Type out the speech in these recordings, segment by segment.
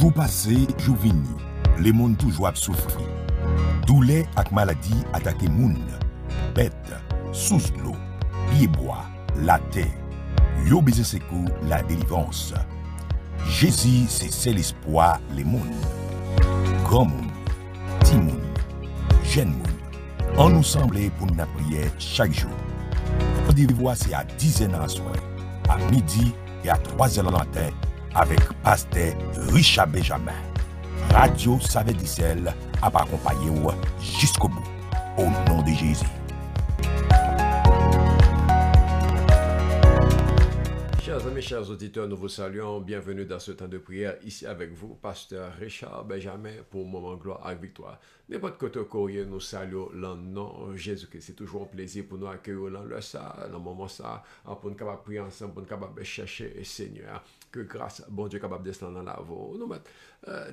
Jou passé, jou vini, les mondes toujours ap souffri. Douleur ak maladie attaqué moun, bête, sous l'eau, pied bois, la terre. Yo besoin secours, la délivrance. Jésus, c'est seul espoir les mondes. Grand monde, petit monde, jeune monde. On nous semblait pour nous prier chaque jour. Rendez-vous c'est à 10h à soir, à midi et à 3h le matin avec pasteur Richard Benjamin. Radio Savedicel a accompagné jusqu'au bout. Au nom de Jésus. Chers amis, chers auditeurs, nous vous saluons. Bienvenue dans ce temps de prière. Ici avec vous, pasteur Richard Benjamin, pour Moment Gloire avec Victoire. N'importe côté courrier, nous saluons le nom de Jésus-Christ. C'est toujours un plaisir pour nous accueillir dans le ça, dans le moment ça, pour nous capables prier ensemble, pour nous capables chercher le Seigneur. Que grâce, bon Dieu, capable de descendre dans la voie. Nous mettons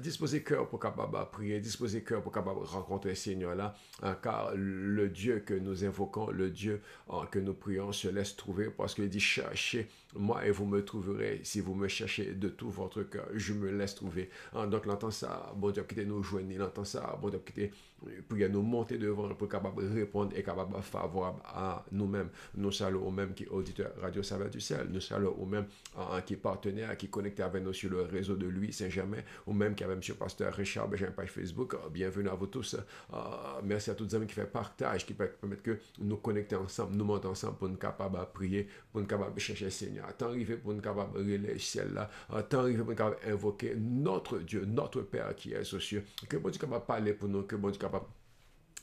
disposer cœur pour capable prier, disposer cœur pour capable rencontrer le Seigneur là, car le Dieu que nous invoquons, le Dieu que nous prions se laisse trouver, parce qu'il dit cherchez moi et vous me trouverez si vous me cherchez de tout votre cœur, je me laisse trouver. Donc l'entend ça, bon Dieu, quittez nous joindre, l'entend ça, bon Dieu, quittez prier nous monter devant pour capable répondre et capable favorable à nous-mêmes. Nous saluons aux mêmes qui auditeurs Radio Savedicel, nous saluons aux mêmes qui partenaires, qui connectent avec nous sur le réseau de Louis Saint-Germain, ou même qui avait M. Pasteur Richard Benjamin page Facebook. Bienvenue à vous tous. Merci à tous les amis qui font partage, qui permettent que nous connecter ensemble, nous monter ensemble pour nous capables de prier, pour nous capables de chercher le Seigneur. Tant arrivé pour nous capables de relayer le ciel là, tant arrivé pour nous capables d'invoquer notre Dieu, notre Père qui est aux cieux. Que bon Dieu capable de parler pour nous, que bon Dieu capable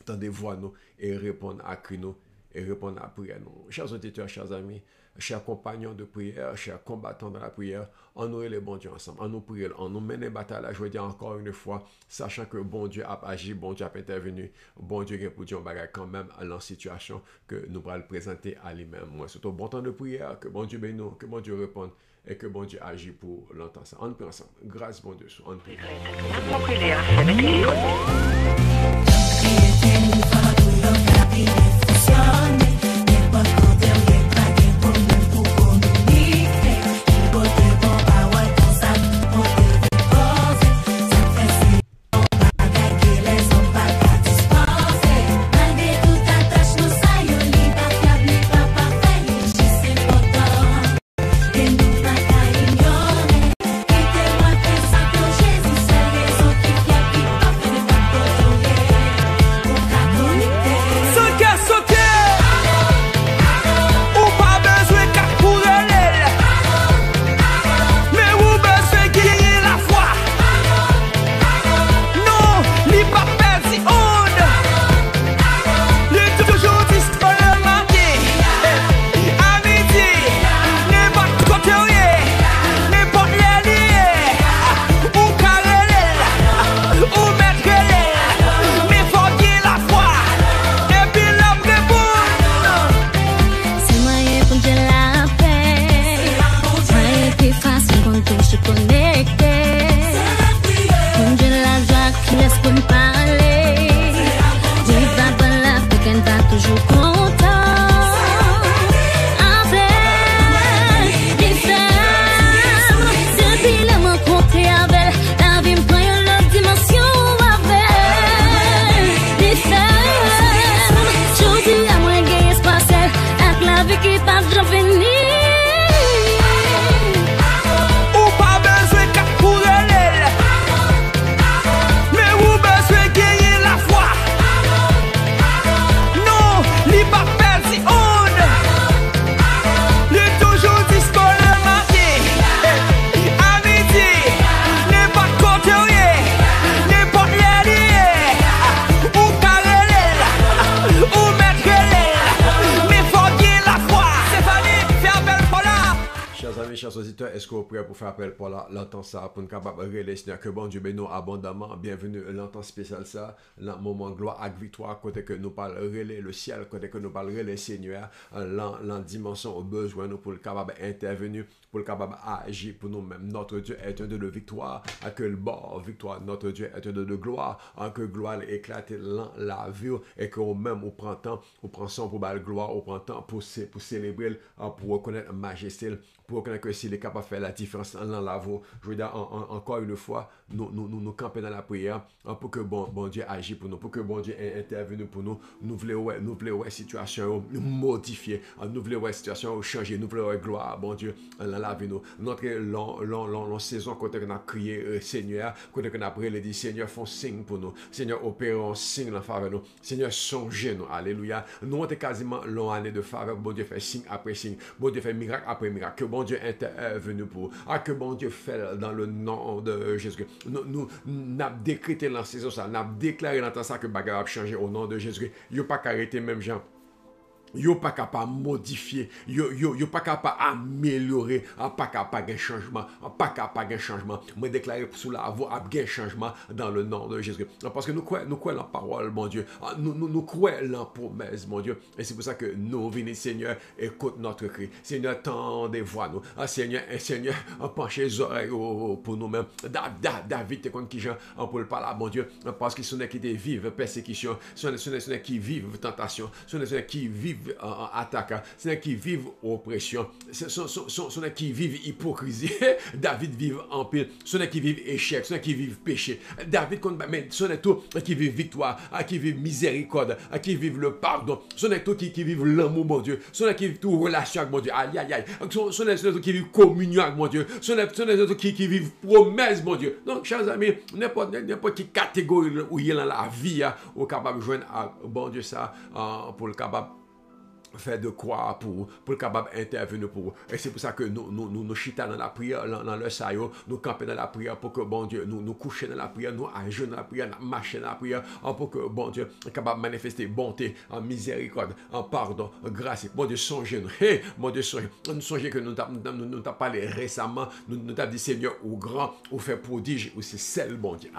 d'entendre voix nous et répondre à cri nous et répondre à prière nous. Chers auditeurs, chers amis, chers compagnons de prière, chers combattants dans la prière, on nous les bon Dieu ensemble, on nous prie, on nous mène bataille. Je veux dire encore une fois, sachant que bon Dieu a agi, bon Dieu a intervenu, bon Dieu a pour dire quand même à la situation que nous allons présenter à lui-même. Moi, c'est au bon temps de prière, que bon Dieu bénisse nous, que bon Dieu réponde et que bon Dieu agit pour l'entendre ça. On prie ensemble. Grâce bon Dieu, on prie. Chers auditeurs, est-ce que vous priez pour faire appel pour l'entendre ça, pour nous capable de relayer Seigneur, que bon Dieu bénisse abondamment. Bienvenue à l'entendre spécial ça, le moment gloire avec victoire, côté que nous parlons relayer le ciel, côté que nous parlons relayer Seigneur, la dimension au besoin nous pour le capable d'intervenir, pour le capable d'agir pour nous-mêmes. Notre Dieu est un Dieu de victoire, à que le bord victoire, notre Dieu est un Dieu de gloire, à que gloire éclate la vie, et que même au printemps, on prend son pour la gloire, au printemps pour célébrer, pour reconnaître la majesté, pour reconnaître que s'il est capable de faire la différence dans la vie. Je veux dire, encore une fois, nous camper dans la prière pour que bon Dieu agisse pour nous, pour que bon Dieu intervienne pour nous. Nous voulons la situation modifier, nous voulons la situation changer, nous voulons gloire, bon Dieu, dans la vie. Notre long saison, quand on a crié, Seigneur, quand on a prié, dit Seigneur, font signe pour nous. Seigneur, opère un signe en faveur de nous. Seigneur, songez-nous. Alléluia. Nous, on est quasiment longue année de faveur. Bon Dieu fait signe après signe. Bon Dieu fait miracle après miracle. Que bon Dieu intervenu pour. Que bon Dieu fait dans le nom de Jésus. Nous avons décrété dans la saison ça. Nous avons déclaré dans temps ça que bagarre a changé au nom de Jésus. Il n'y a pas qu'arrêter même gens. Yo pas capable modifier, yo pas capable améliorer, pas capable un changement, pas capable un changement. Moi déclarer sous la voie un changement dans le nom de Jésus. Parce que nous croyons la parole, mon Dieu. Nous croyons la promesse, mon Dieu. Et c'est pour ça que nous venons, Seigneur, écoute notre cri. Seigneur, tendez voix nous. Seigneur, penchez les oreilles pour nous-mêmes. David, t'es contre qui Jean, pour le parler, mon Dieu. Parce que ce n'est qui vivent persécution, ce n'est qui vivent tentation, ce n'est qui vivent attaque, c'est qui vivent oppression, c'est qui vivent hypocrisie. David vive en pile, c'est qui vivent échec, c'est qui vivent péché. David mais c'est tout qui vivent victoire, qui vivent miséricorde, qui vivent le pardon, c'est tout qui vivent l'amour, mon Dieu, c'est qui vivent toute relation avec mon Dieu. Aïe aïe aïe, c'est tout qui vivent communion avec mon Dieu, c'est tout qui vivent promesse, mon Dieu. Donc chers amis, n'importe quelle catégorie où il y a dans la vie, au capable de joindre à bon Dieu ça pour le capable faire de quoi pour le capable intervenir pour vous. Et c'est pour ça que nous chita dans la prière, dans le saillot, nous camper dans la prière pour que bon Dieu, nous coucher dans la prière, nous agir dans la prière, nous marcher dans la prière, pour que bon Dieu est capable de manifester bonté, en miséricorde, en pardon, grâce. Bon Dieu, songez-nous. Hey, bon Dieu, songez que nous t'avons parlé récemment, nous t'avons dit Seigneur, ou grand, ou fait prodige, ou c'est celle, bon Dieu.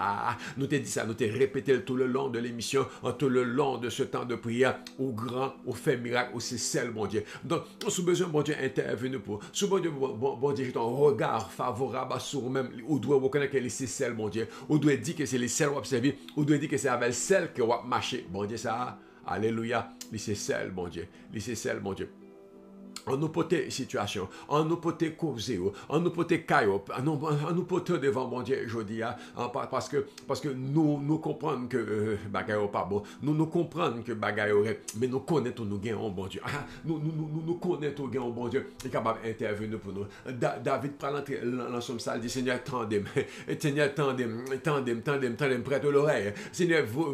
Nous t'ai dit ça, nous t'ai répété tout le long de l'émission, tout le long de ce temps de prière, ou grand, ou fait miracle, ou c'est celle, bon Dieu. Donc, sous besoin, bon Dieu, intervenir pour. Sous bon Dieu, bon Dieu, j'ai un regard favorable sur même, ou doit reconnaître que c'est celle, bon Dieu. Ou doit dire que c'est les celles qui ont observé, ou doit dire que c'est avec celle qui ont marché. Bon Dieu, ça, alléluia. C'est celle, bon Dieu. C'est celle, bon Dieu. En nous porter situation, en nous porter causer, en nous porter caillou, en nous porter devant mon Dieu aujourd'hui, parce que nous comprenons que bagaille pas bon, nous comprenons que bagaille mais nous connaissons nous gagnons bon Dieu. Nous connaissons gagnons bon Dieu, est capable d'intervenir pour nous. David prend l'entrée dans son salle, dit Seigneur tendez, Seigneur tendez, prête l'oreille. Seigneur vous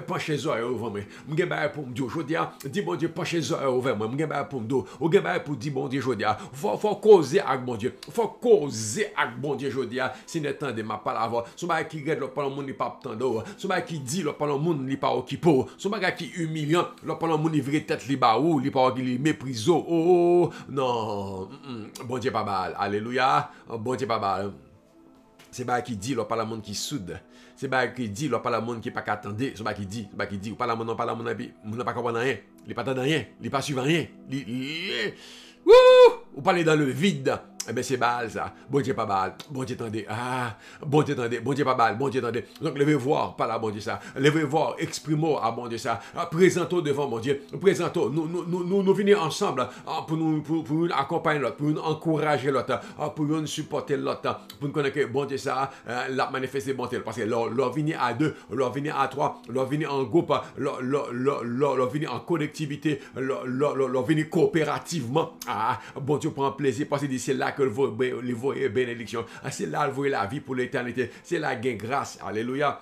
penchez les oreilles over moi. M'geba pour Dieu aujourd'hui, dis bon Dieu penchez les oreilles over moi. M'geba pour Dieu. Pour dire bon Dieu jodia, faut causer avec bon Dieu, faut causer avec bon Dieu jodia, si n'entendez ma parole, son bagage qui regarde le parole monde pas tendre, son bagage qui dit le parole monde li pas occupé, son bagage qui humiliant, le parole monde vrai tête li ba ou li pas li méprise. Oh non, bon Dieu pas mal, alléluia, bon Dieu pas mal. C'est pas qui dit le parole monde qui soude. C'est pas qui dit le parole monde qui pas attendre, c'est pas qui dit ou parole monde on pas comprendre rien. Il pas attendre rien, il pas suivre rien. Ou parler dans le vide. Eh bien, c'est bal ça. Bon Dieu pas bal. Bon Dieu attendez. Bon Dieu attendez. Bon Dieu pas bal. Bon Dieu attendez. Donc, levez voir, pas là, bon Dieu ça. Levez voir, exprimons à bon Dieu ça. Présentons devant mon Dieu. Présentons. Nous venons ensemble pour nous accompagner l'autre, pour nous encourager l'autre, pour nous supporter l'autre, pour nous connaître que bon Dieu ça, la manifester bonté. Parce que leur venir à deux, leur venir à trois, leur venir en groupe, leur venir en collectivité, leur venir coopérativement. Bon Dieu prend plaisir parce que c'est là que vous voyez bénédiction. C'est là que vous voyez la vie pour l'éternité. C'est là qu'il y a grâce. Alléluia.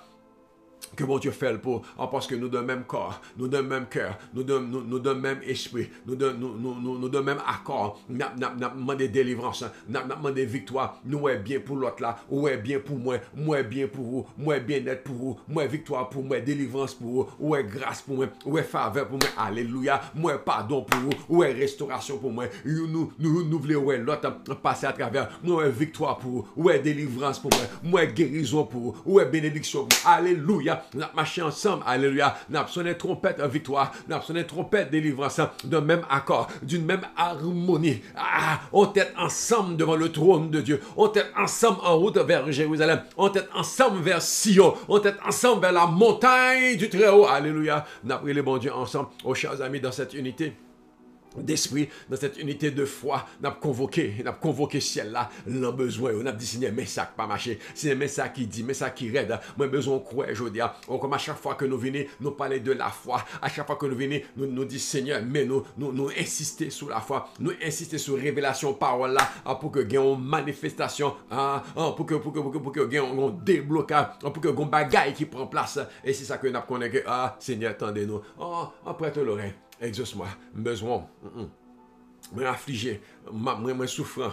Que bon Dieu fait pour, parce que nous de même corps, nous de même cœur, nous de même esprit, nous de même accord, nous demandé délivrance, nous demandé victoire, nous est bien pour l'autre là, ou est bien pour moi est bien pour vous, moi est bien-être pour vous, moi est victoire pour moi, délivrance pour vous, ou est grâce pour moi, ou est faveur pour moi, alléluia, moi est pardon pour vous, ou est restauration pour moi, nous voulons l'autre passer à travers, moi est victoire pour vous, ou est délivrance pour moi est guérison pour vous, ou est bénédiction pour vous, alléluia. Nous avons marché ensemble, alléluia. Nous avons sonné trompette en victoire, nous avons sonné trompette délivrance, d'un même accord, d'une même harmonie. On est ensemble devant le trône de Dieu. On est ensemble en route vers Jérusalem. On est ensemble vers Sion. On est ensemble vers la montagne du Très-Haut. Alléluia. Nous avons pris les bons dieux ensemble, aux chers amis, dans cette unité. d'esprit, dans cette unité de foi, n'a convoqué ciel là, l'en besoin, on a dit Seigneur, mais ça pas marché, Seigneur, mais ça qui dit, mais ça qui raide, moi besoin quoi, je dis, comme à chaque fois que nous venons, nous parler de la foi, à chaque fois que nous venons, nous dit Seigneur, mais nous insister sur la foi, nous insister sur révélation parole là, pour que gagne une manifestation, pour que gagne un déblocage, pour que gagne bagaille qui prend place, et c'est ça que nous connaissons que, Seigneur, attendez-nous, prête l'oreille. Exauce-moi, besoin, moi affligé, moi souffrant,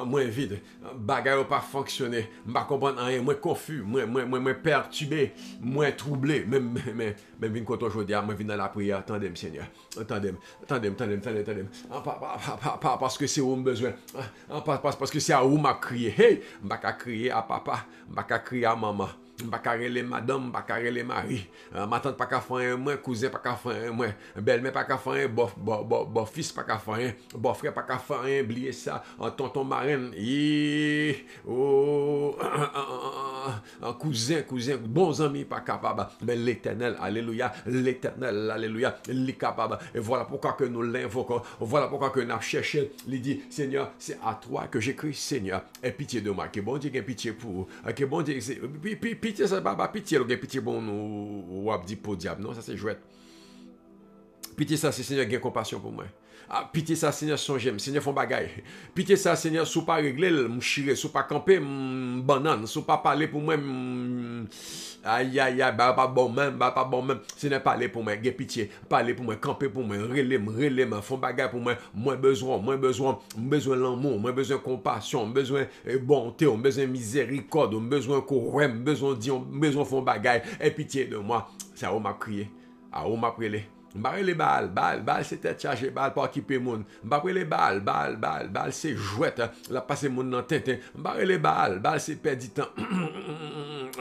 moi vide, bagaille pas fonctionner, pas comprendre rien, moi confus, moi perturbé, moi troublé, même quand aujourd'hui, moi viens dans la prière, attendez Seigneur, attendez, pas parce que c'est où besoin, parce que c'est à où m'a crié, hey, m'a crié à papa, m'a crié à maman. Pas carré madame, pas carré mari. Ma tante pas qu'à faire moi, cousin pas qu'à faire moi, belle-mère pas qu'à faire, bof fils pas qu'à faire, bof frère pas qu'à faire, oubliez ça, tonton marraine, cousin, bons amis pas capable, mais l'Éternel, alléluia, il est capable. Et voilà pourquoi que nous l'invoquons, voilà pourquoi que nous cherchons, il dit, Seigneur, c'est à toi que j'écris, Seigneur, aie pitié de moi, que bon Dieu ait pitié pour, que bon Dieu, pitié, ça pas pitié, pitié bon nous ou dit pour diable, non, ça c'est jouet. Pitié ça, c'est Seigneur, gain compassion pour moi. Pitié ça, Seigneur, songe, Seigneur, font bagaille. Pitié ça, Seigneur, sous pas régler, m'chire, sous pas camper, banane, sous pas parler pour moi, aïe, pas bon même, Seigneur, parler pour moi, gain pitié, parler pour moi, camper pour moi, relève, font bagaille pour moi, moins besoin l'amour, moins besoin compassion, besoin bonté, besoin miséricorde, besoin courage, besoin font bagaille, et pitié de moi, ça m'a crié, m'a prié. M'barre les balles, c'était chargé, balles pour occuper moun. M'barre les balles, c'est jouette, la passer moun dans tintin. M'barre les balles, c'est perdre du temps.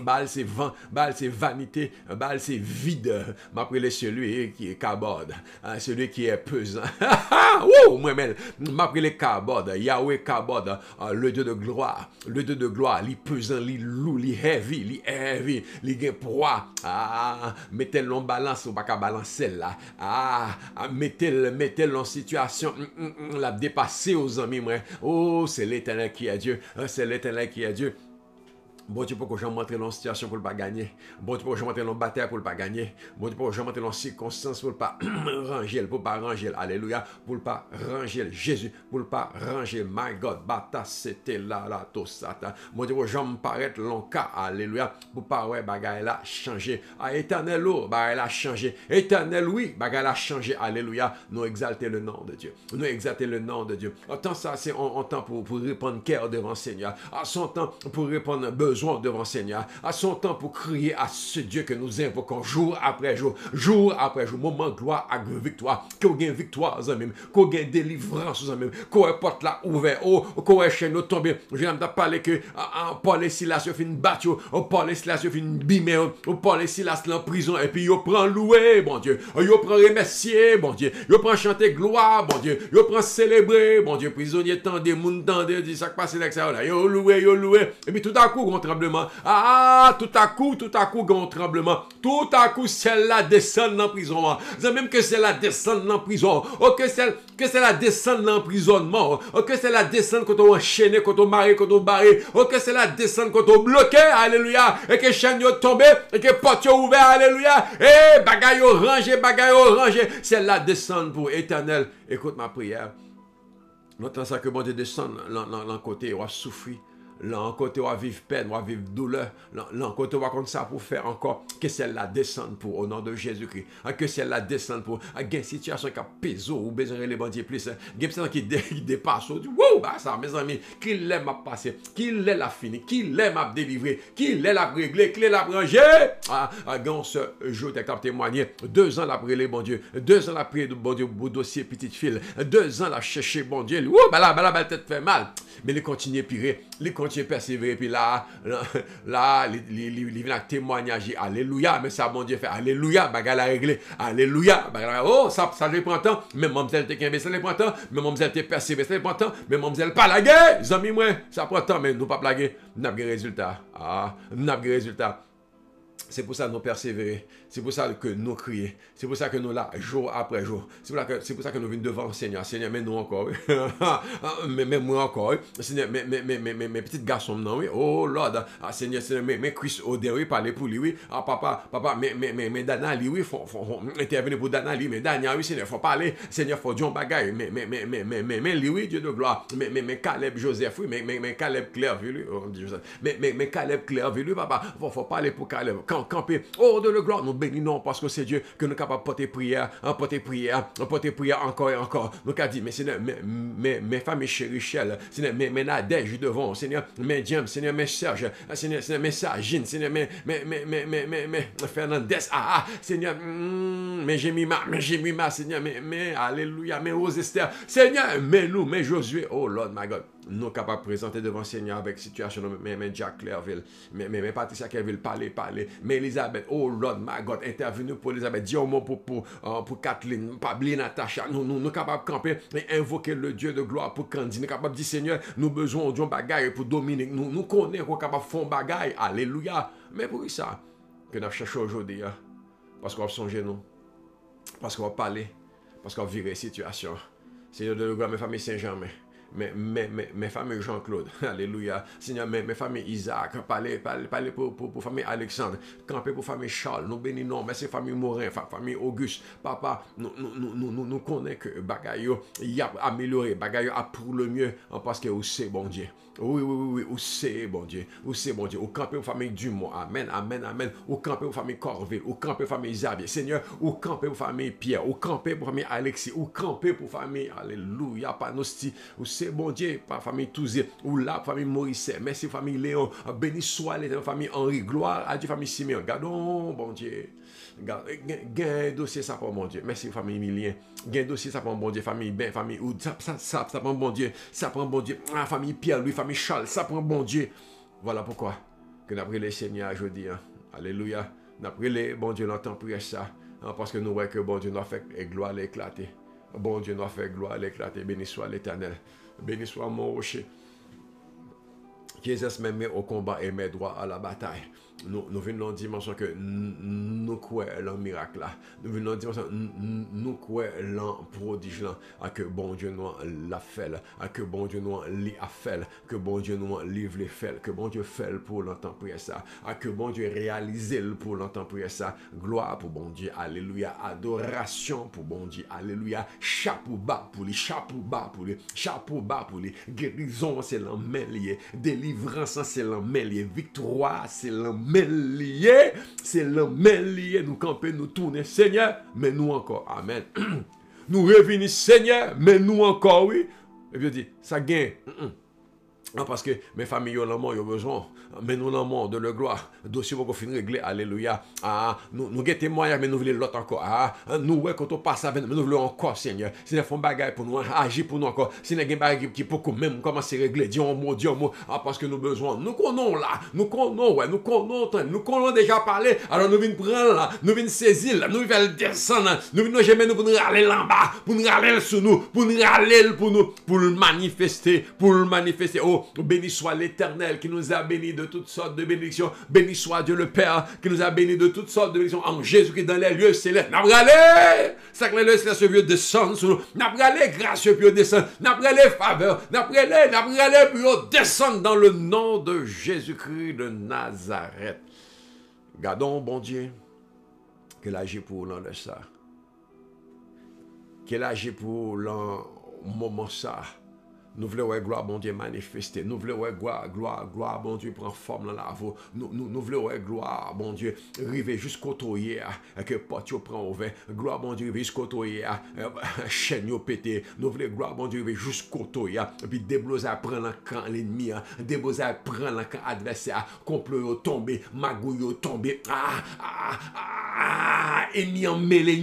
Balle c'est vent, balle c'est vanité, balle c'est vide. M'appelle celui qui est carbode, celui qui est pesant. Moi-même, m'appelle carbode, Yahweh carbode, le Dieu de gloire, li pesant, li lourd, li heavy, li gen poids. Mettez-le en balance ou pas qu'à balancer là. Mettez-le en situation, la dépasser aux amis, moi. Oh, c'est l'Éternel qui est Dieu, Bon Dieu, pour que je m'entre dans une situation pour ne pas gagner. Bon Dieu, pour que je m'entre dans une bataille pour ne pas gagner. Bon Dieu, pour que je m'entre dans une circonstance pour ne pas ranger, pour ne pas ranger. Alléluia, pour ne pas ranger. Jésus, pour ne pas ranger. My God, bata, c'était là, tosata. Bon Dieu, pour que je m'apparaître l'enca. Alléluia, pour ne pas, bagaille là, changer. Éternel, bagaille là, changer. Éternel, oui, bagaille là, changer. Alléluia, nous exalter le nom de Dieu. Autant ça, c'est en temps pour répondre cœur devant le Seigneur. À son temps, pour répondre besoin devant le Seigneur, à son temps pour crier à ce Dieu que nous invoquons jour après jour, moment gloire à victoire, qu'on gagne victoire en même, qu'on gagne délivrance en même, qu'on ait porte là ouvert, qu'on ait chaîne tombé. Je viens de parler que Paul et Silas ont fait une battue, Paul et Silas ont fait une bimé, Paul et Silas en prison, et puis ils prennent louer, bon Dieu, ils prennent remercier, bon Dieu, ils prennent chanter gloire, bon Dieu, ils prennent célébrer, bon Dieu, prisonniers tendez, moun tendez, dit ça qui passe là, ils loué, et puis tout à coup, tremblement. Tout à coup, grand tremblement. Tout à coup, celle-là descend dans la prison. C'est même que celle-là descend dans la prison. Que celle-là descend dans l'emprisonnement. Que celle-là descend quand on enchaîné, quand on marié, quand on barré. Que celle-là descend quand on bloqué. Alléluia. Et que chaîne yo tombé. Et que porte yo ouvert. Alléluia. Et bagaille yo rangé. Celle-là descend pour éternel. Écoute ma prière. Notre ça que bon Dieu descend l'en côté, on va souffrir. Là, en côté, on va vivre peine, on va vivre douleur. Là, en côté, on va comme ça pour faire encore que celle-là descende pour, au nom de Jésus-Christ. Que celle-là descende pour, une situation qui a pesé ou besoin de les bandiers plus. Une situation qui dépasse. Wow, bah ça, mes amis, qui l'aime à passer, qui l'aime à finir, qui l'aime à délivrer, qui l'aime à régler, qui l'aime à ranger. Dans ce jour, tu as témoigné, 2 ans après les bon Dieu, 2 ans après le bon Dieu, pour dossier petite fille, 2 ans à chercher bon Dieu. Wow, bah là, peut-être fait mal. Mais les continuer pire, les continuer persévérer, puis là, il vient témoignage, alléluia, mais ça, bon Dieu fait, alléluia, bagarre à régler, alléluia, bagarre, ça lui prend temps, mais mademoiselle t'es qu'un ça lui prend temps, mais mademoiselle t'es persévéré, ça lui prend temps, mais mademoiselle pas la guerre, amis, moi, ça prend temps, mais nous pas blaguer, nous avons des résultats, nous avons des résultats. C'est pour ça que nous persévérer. C'est pour ça que nous crions. C'est pour ça que nous là, jour après jour. C'est pour ça que nous venons devant le Seigneur. Seigneur, mais nous encore. mais moi encore. Seigneur, mes petits garçons, non, oui. Oh Lord. Seigneur, mais Chris Odin, oui, parler pour lui, oui. Papa, mais Dana, lui, oui, faut intervenir pour Dana, lui. Mais Dania, oui, Seigneur, faut parler. Seigneur, faut John Bagay. Mais lui, oui, Dieu de gloire. Mais Caleb Joseph, oui. Mais Caleb Clairville, mais Caleb Clairville, papa. Faut parler pour Caleb. Camper. Oh, de le gloire, nous bénissons parce que c'est Dieu que nous sommes capables de porter prière, encore et encore. Nous avons dit, mais Seigneur, mes familles chéries, Seigneur, mes Nadège devant, Seigneur, mes James, Seigneur, mes Serge, Seigneur, mes Sagine, Seigneur, mes Fernandez, Seigneur, mes Jemima, Seigneur, mes Alléluia, mes Rose Esther, Seigneur, mes Josué, oh Lord, my God. Nous sommes capables de présenter devant le Seigneur avec situation, mais Jack Clairville, mais Patricia Clairville, parler, mais Elisabeth, oh Lord, my God, intervenir pour Elisabeth, dire au mot pour Kathleen, pas oublier Natacha, nous sommes capables de camper et invoquer le Dieu de gloire pour Candy, nous sommes capables de dire Seigneur, nous avons besoin de bagaille pour Dominique, nous connaissons qu'on est capable de faire bagaille, alléluia, mais pour ça, que nous cherchons aujourd'hui, parce qu'on va songer nous, parce qu'on va parler, parce qu'on va vivre la situation, Seigneur de le gloire, mes familles Saint-Germain, mes familles Jean-Claude, alléluia, Seigneur, mes familles Isaac, parler pour famille Alexandre, camper pour famille Charles, nous bénissons, merci famille Morin, famille Auguste, papa, nous connaissons que bagaille y a amélioré, bagaille a pour le mieux, parce que c'est bon Dieu. Oui, ou c'est bon Dieu, au camper pour famille Dumont, amen, au camper pour famille Corville, au camper pour famille Xavier, Seigneur, au camper pour famille Pierre, au camper pour famille Alexis, au camper pour famille, alléluia, Panosti, ou c'est bon Dieu, par famille Touzé, ou là, famille Maurice, merci famille Léon, béni soit l'éternel famille Henri, gloire à Dieu, famille Simeon, gardons, bon Dieu. Gain dossier ça pour mon Dieu. Merci famille Emilien. Gain dossier ça pour bon Dieu. Famille Ben, famille Oud. Ça prend bon Dieu. Ça prend bon Dieu. Famille Pierre, lui, famille Charles. Ça prend bon Dieu. Voilà pourquoi que nous appelons les Seigneur aujourd'hui. Alléluia. Nous appelons les bon Dieu l'entend prier ça. Parce que nous voyons que bon Dieu nous a fait gloire l'éclater. Bon Dieu nous a fait gloire l'éclater. Béni soit l'Éternel. Béni soit mon rocher. Qui exerce mes mains au combat et mes droits à la bataille. Nous venons dans dimension que nous croyons le miracle là. Nous venons dans dimension nous croyons le prodige là. À que bon Dieu nous l'a fait. À que bon Dieu nous l'a fait. Que bon Dieu nous livre les fait. Que bon Dieu fait pour l'entendre prier ça. À que bon Dieu réalise pour l'entendre prier ça. Gloire pour bon Dieu. Alléluia. Adoration pour bon Dieu. Alléluia. Chapeau bas pour lui. Chapeau bas pour lui. Chapeau bas pour lui. Guérison c'est l'emmêle lié. Délivrance c'est l'emmêle lié. Victoire c'est l'emmêle lié, c'est l'emmêle lié, nous camper, nous tourner, Seigneur, mais nous encore, amen. Nous revenir, Seigneur, mais nous encore, oui. Et puis, je dis, ça gagne. Parce que mes familles ont l'amour, ils ont besoin. Mais nous l'amour de la gloire. Dossier pour qu'on finisse régler. Alléluia. Nous avons témoignage, mais nous voulons l'autre encore. Nous, quand on passe avec nous, mais nous voulons encore, Seigneur. Seigneur, font bagaille pour nous, agir pour nous encore. Seigneur, il y a des bagailles qui pour même commencer à régler. Dis un mot. Parce que nous avons besoin. Nous connaissons là. Nous connaissons déjà parler. Alors nous venons prendre là. Nous venons saisir là. Nous venons descendre. Nous venons jamais nous pour nous râler là bas. Pour nous râler sur nous. Pour nous râler pour nous. Pour le manifester. Oh, béni soit l'Éternel qui nous a bénis de toutes sortes de bénédictions. Béni soit Dieu le Père qui nous a bénis de toutes sortes de bénédictions en Jésus-Christ dans les lieux célestes. N'a pas allé, ça que les lieux célestes vieux descendre sur nous. N'a pas allé gracieux puis descendre. N'a pas allé faveur. N'a pas allé puis descendre dans le nom de Jésus-Christ de Nazareth. Gardons bon Dieu qu'il agit pour l'un de ça. Qu'il agit pour l'un moment ça. Nous voulons voir gloire, bon Dieu, manifester. Nous voulons voir gloire, bon Dieu, prendre forme dans la voie. Nous voulons voir gloire, bon Dieu, arriver jusqu'au toyer, que porte prend au vin. Gloire, bon Dieu, arriver jusqu'au toyer, chaîne pété. Nous voulons gloire, bon Dieu, arriver jusqu'au toyer. Puis débloser à prendre camp l'ennemi, débloser à prendre camp adversaire, complot tomber, magouille tomber. Ennemi en mêlé,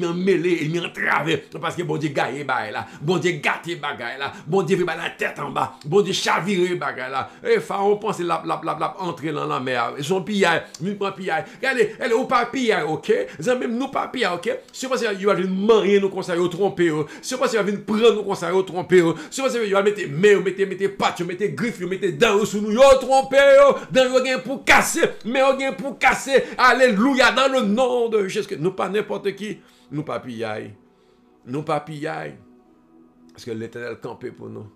ennemi en travers. Parce que bon Dieu, gagne là. Bon Dieu, gâte bagaille là. Bon Dieu, fait la tête en bas. Bon Dieu, chavirer bagaille là. Et Pharaon pense la entrer dans la mer. Son pillage, nous prend pillage. Regardez, elle est au pas pillage, ok? Même nous pas pillage, ok? C'est pas si il va venir marier nous conseiller au tromper. C'est pas si il va venir prendre nous conseiller au tromper. C'est pas si il va mettre main, mettre pattes, mettre griffes, mettre dents sous nous. Yo tromper, dans yo gain pour casser, mais yo gain pour casser. Alléluia, dans le nom de de Jésus. Nous pas n'importe qui. Nous pas pillaille. Nous pas pillaille. Parce que l'Éternel campé pour nous.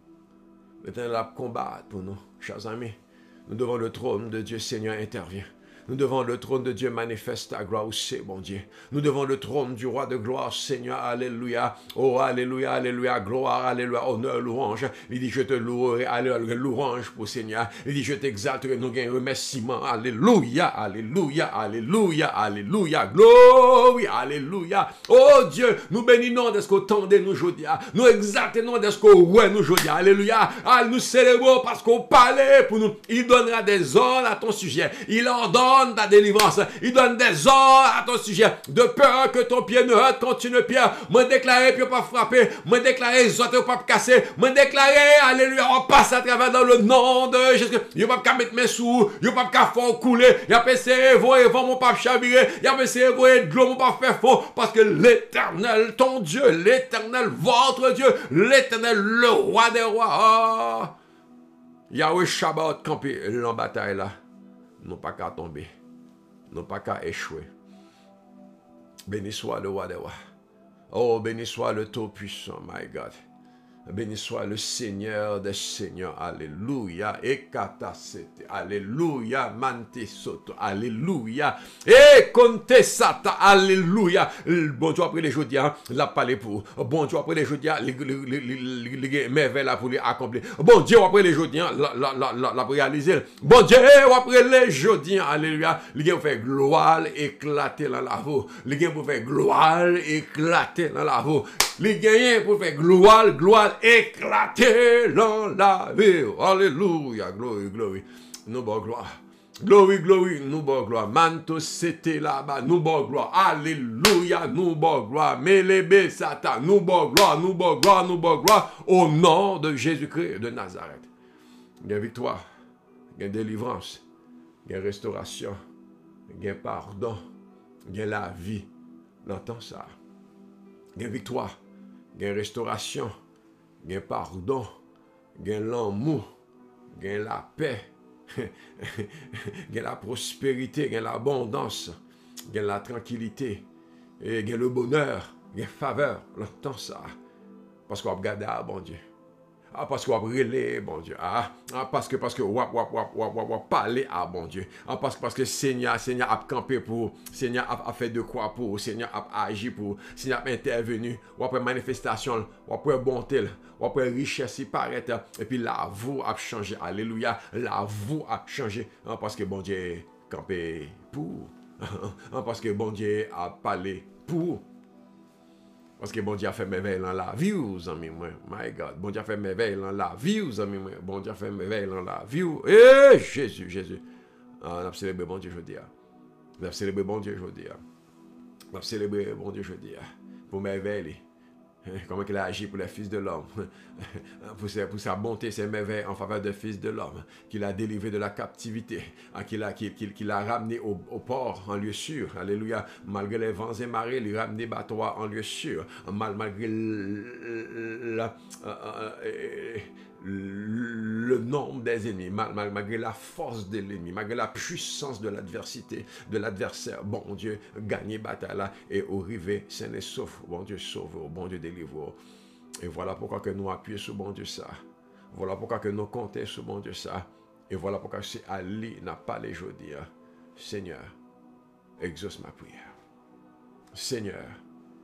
L'Éternel a combattu pour nous. Chers amis, nous devant le trône de Dieu, Seigneur, intervient. Nous devant le trône de Dieu, manifeste ta gloire, c'est bon Dieu. Nous devant le trône du roi de gloire, Seigneur, alléluia. Oh, alléluia, alléluia, gloire, alléluia, honneur, louange. Il dit, je te louerai, alléluia, louange pour Seigneur. Il dit, je t'exalterai, nous gagnons remerciement, alléluia, alléluia, alléluia, alléluia, gloire, alléluia. Oh Dieu, nous bénissons de ce qu'on tendait nous aujourd'hui. Nous exaltons de ce qu'on ouais nous aujourd'hui, alléluia. Nous célébrons parce qu'on parlait pour nous. Il donnera des ordres à ton sujet. Il ordonne ta délivrance. Il donne des ordres à ton sujet. De peur que ton pied ne heurte quand tu ne pierres. Me déclarer puis pas frapper. Me déclarer exhorter pas casser. Me déclarer, alléluia, on passe à travers dans le nom de Jésus. Il pas mettre mes sous. Il pas faire couler. Il a essayé voir mon pape chavirer. Il a essayé voir de l'eau mon pape faire faux. Parce que l'Éternel, ton Dieu, l'Éternel, votre Dieu, l'Éternel, le roi des rois. Yahweh Shabbat campé en bataille là. Non pas qu'à tomber, non pas qu'à échouer. Béni soit le roi des rois. Oh, béni soit le Tout-Puissant, my God. Béni soit le Seigneur des Seigneurs. Alléluia. Ekatasete. Alléluia. Mante soto. Alléluia. Et conte sata. Alléluia. Bon Dieu après les jeudis, la parler pour. Bon Dieu après les jeudis, les merveilles là pour les accomplir. Bon Dieu après les jeudis, la réaliser. Bon Dieu après les jeudis, alléluia. Les gars faire gloire éclater dans la roue. Les gars pour faire gloire éclater dans la roue. Les gagnants pour faire gloire éclater dans la vie. Alléluia, glory, glory. Nous bon gloire. Glory, glory, nous bon gloire. Manto c'était là-bas, nous bon gloire. Alléluia, nous bon gloire. Mélébé Satan, nous bon gloire, nous bon gloire, nous bon gloire. Au nom de Jésus-Christ de Nazareth. Il y a victoire, il y a délivrance, il y a restauration, il y a pardon, il y a la vie. L'entend ça. Il y a victoire. Il y a restauration, il y a pardon, il y a l'amour, il y a la paix, il y a la prospérité, il y a l'abondance, il y a la tranquillité, et il y a le bonheur, il y a faveur. L'entend ça. Parce qu'on va regarder à bon Dieu. Parce qu'on va brûler, bon Dieu. Parce que parler à bon Dieu. Parce que Seigneur a campé pour, Seigneur a fait de quoi pour, Seigneur a agi pour, Seigneur a intervenu, ou après manifestation, ou après bonté, ou après richesse, il paraît, et puis la vous a changé. Alléluia. La vous a changé. Parce que bon Dieu a campé pour. Parce que bon Dieu a parlé pour. Parce que bon Dieu a fait merveille dans la vie, vous amis, moi. My God. Bon Dieu a fait merveille dans la vie, vous amis, moi. Bon Dieu a fait merveille dans la vie. Eh, Jésus, Jésus. On a célébré bon Dieu jeudi. On a célébré bon Dieu jeudi. On a célébré bon Dieu jeudi. Pour merveille. Comment il a agi pour les fils de l'homme. Pour sa bonté, ses merveilles en faveur des fils de l'homme. Qu'il a délivré de la captivité. Qu'il a ramené au port en lieu sûr. Alléluia. Malgré les vents et marées, il a ramené bateau en lieu sûr. Malgré le nombre des ennemis, malgré la force de l'ennemi, malgré la puissance de l'adversité, de l'adversaire, bon Dieu, gagné bataille là, et au rivet, sain et sauf, bon Dieu sauve, bon Dieu délivre. Et voilà pourquoi que nous appuyons sur bon Dieu ça. Voilà pourquoi que nous comptons sur bon Dieu ça. Et voilà pourquoi c'est Ali n'a pas les jours dire, Seigneur, exauce ma prière. Seigneur,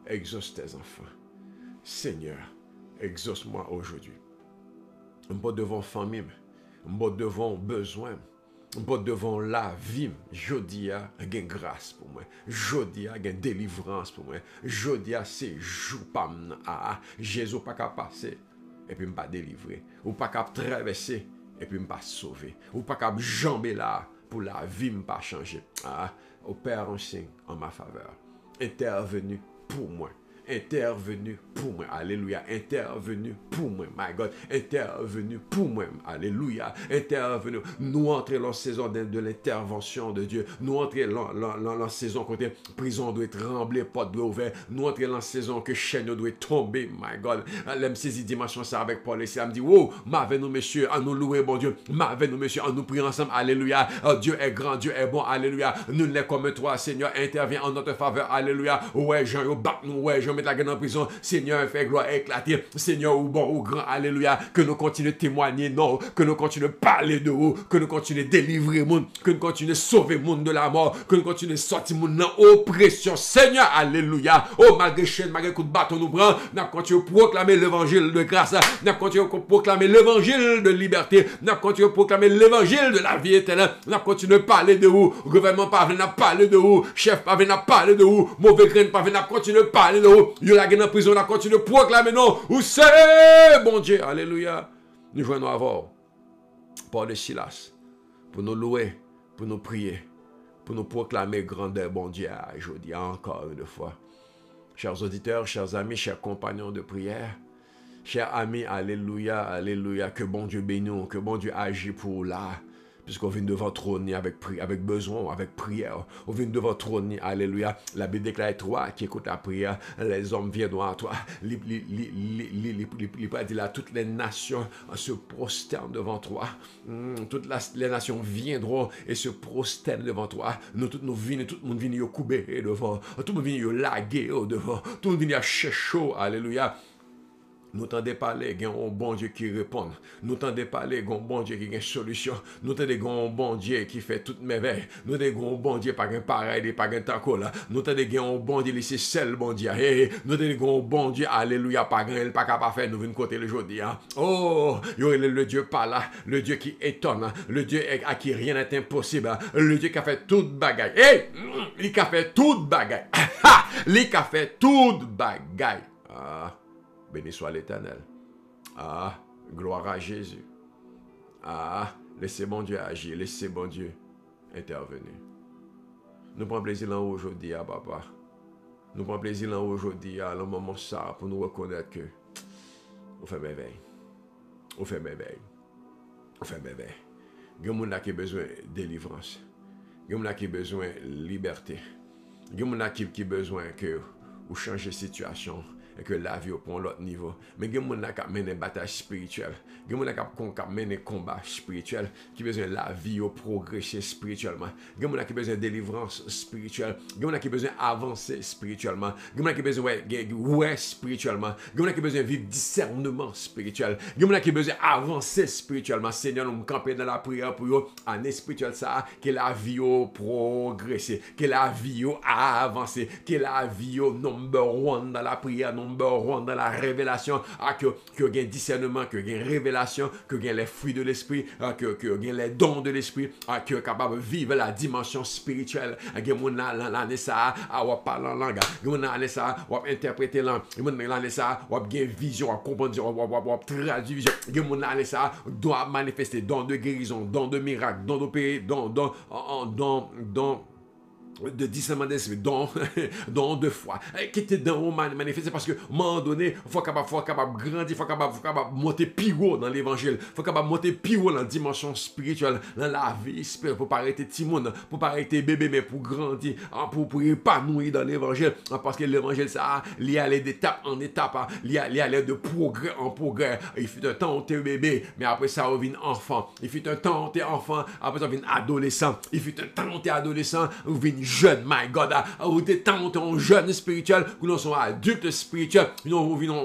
exauce tes enfants. Seigneur, exauce-moi aujourd'hui. Je ne suis pas devant famille, je ne suis pas devant besoin, je ne suis pas devant la vie. Je dis, il y a grâce pour moi. Je dis, il y a délivrance pour moi. Je dis, c'est jour pas Jésus pas qu'à passer et puis me pas délivrer. Ou pas qu'à traverser et puis me pas sauver. Ou pas qu'à jamber là pour la vie me pas changer. Au Père en signe en ma faveur. Intervenu pour moi. intervenu pour moi, alléluia, intervenu pour moi, my God, intervenu pour moi, alléluia, intervenu. Nous entrons dans la saison de l'intervention de Dieu, nous entrons dans la saison côté prison doit trembler, porte doit ouvrir, nous entrons dans la saison que chaîne doit tomber, my God. L'aime saisi dimanche ça avec Paul et ça me dit, wow, m'avez nous messieurs, à nous louer, bon Dieu, m'avez nous messieurs, à nous prier ensemble, alléluia, Dieu est grand, Dieu est bon, alléluia, nous ne l'est comme toi, Seigneur, intervient en notre faveur, alléluia, ouais, Jean, yo, bat nous, ouais, Jean, met la gueule en prison, Seigneur, fait gloire éclater, Seigneur, ou bon, ou grand, alléluia, que nous continuons de témoigner, non, que nous continuons de parler de vous, que nous continuons de délivrer le monde, que nous continuons de sauver le monde de la mort, que nous continuons de sortir le monde dans l'oppression, Seigneur, alléluia, oh, malgré chaîne, malgré coup de bâton nous prend, nous continuons de proclamer l'évangile de grâce, nous continuons de proclamer l'évangile de liberté, nous continuons de proclamer l'évangile de la vie éternelle, nous continuons de parler de vous, gouvernement pas venu parler de vous, chef pas venu parler de vous, mauvais grain pas venu continuer de parler de vous, yo la gueule en prison, nous continuons de proclamer non, ou c'est bon Dieu, alléluia, nous venons avoir Paul de Silas, pour nous louer, pour nous prier, pour nous proclamer grandeur, bon Dieu, aujourd'hui encore une fois. Chers auditeurs, chers amis, chers compagnons de prière, chers amis, alléluia, alléluia, que bon Dieu bénisse, que bon Dieu agit pour là, puisqu'on vient devant trôner avec besoin, avec prière. On vient devant trôner, alléluia. La Bible déclare, toi qui écoutes la prière, les hommes viendront à toi. Toutes les nations se prosternent devant toi. Toutes les nations viendront et se prosternent devant toi. Nous, tout le monde vient couper devant. Tout le monde vient laguer devant. Tout le monde vient chercher, alléluia. Nous t'entendons parler, il y a un bon Dieu qui répond. Nous t'entendons parler, il y a un bon Dieu qui a une solution. Nous t'entendons un bon Dieu qui fait toute merveille. Nous t'entendons un bon Dieu pas un pareil, pas un taco là. Nous t'entendons un bon Dieu, c'est seul bon Dieu. Nous t'entendons un bon Dieu, alléluia, pas un, pas capable de faire, nous venons côté le jour. Oh, le Dieu pas là, le Dieu qui étonne, le Dieu à qui rien n'est impossible, le Dieu qui a fait toute bagaille. Il a fait toute bagaille. Il a fait toute bagaille. Béni soit l'Éternel. Gloire à Jésus. Laissez bon Dieu agir, laissez bon Dieu intervenir. Nous prenons plaisir là aujourd'hui, papa. Nous prenons plaisir là aujourd'hui, à le moment ça, pour nous reconnaître que on fait merveille. On fait merveille. On fait merveille. Il y a des gens qui ont besoin de délivrance. Il y a des gens qui ont besoin de liberté. Il y a des gens qui ont besoin que vous changez de situation. Et que la vie au point l'autre niveau. Mais il y a des gens qui mènent des batailles spirituelles. Il y a des gens qui mènent des combats spirituels, qui ont besoin de la vie au progresser spirituellement. Il y a des gens qui ont besoin de délivrance spirituelle. Il y a des gens qui ont besoin d'avancer spirituellement. Il y a des gens qui ont besoin de spirituellement. Il y a des gens qui ont besoin de vivre discernement spirituel. Il y a des gens qui ont besoin d'avancer spirituellement. Seigneur, nous camper dans la prière pour eux, en spirituel ça, que la vie au progresser, que la vie au avancer, que la vie au number one dans la prière, number one dans la révélation, que gain discernement, que gain révélation, que gain les fruits de l'esprit, que gain les dons de l'esprit, que capable de vivre la dimension spirituelle. Que mon l'année ça, ou parler en langue, que mon l'année ça, ou interpréter langue, que mon l'année ça, ou gain vision, comprendre, ou traduire vision, que mon l'année ça doit manifester don de guérison, don de miracle, don de paix, don de discernement d'esprit, don de foi, qui était dans le manifeste, parce que, à un moment donné, il faut capable grandir, il faut capable monter plus haut dans l'évangile, il faut capable monter plus haut dans la dimension spirituelle, dans la vie spirituelle, pour pas arrêter petit monde, pour pas arrêter bébé, mais pour grandir, pour épanouir dans l'évangile, parce que l'évangile, ça, il y a d'étape en étape, il y a de progrès en progrès. Il fut un temps où tu es bébé, mais après ça, on vient enfant. Il fut un temps où tu es enfant, après ça, on vient adolescent. Il fut un temps où tu es adolescent, on vient jeune, my God, où tu es un jeune spirituel, où nous sommes adultes spirituels, nous vivons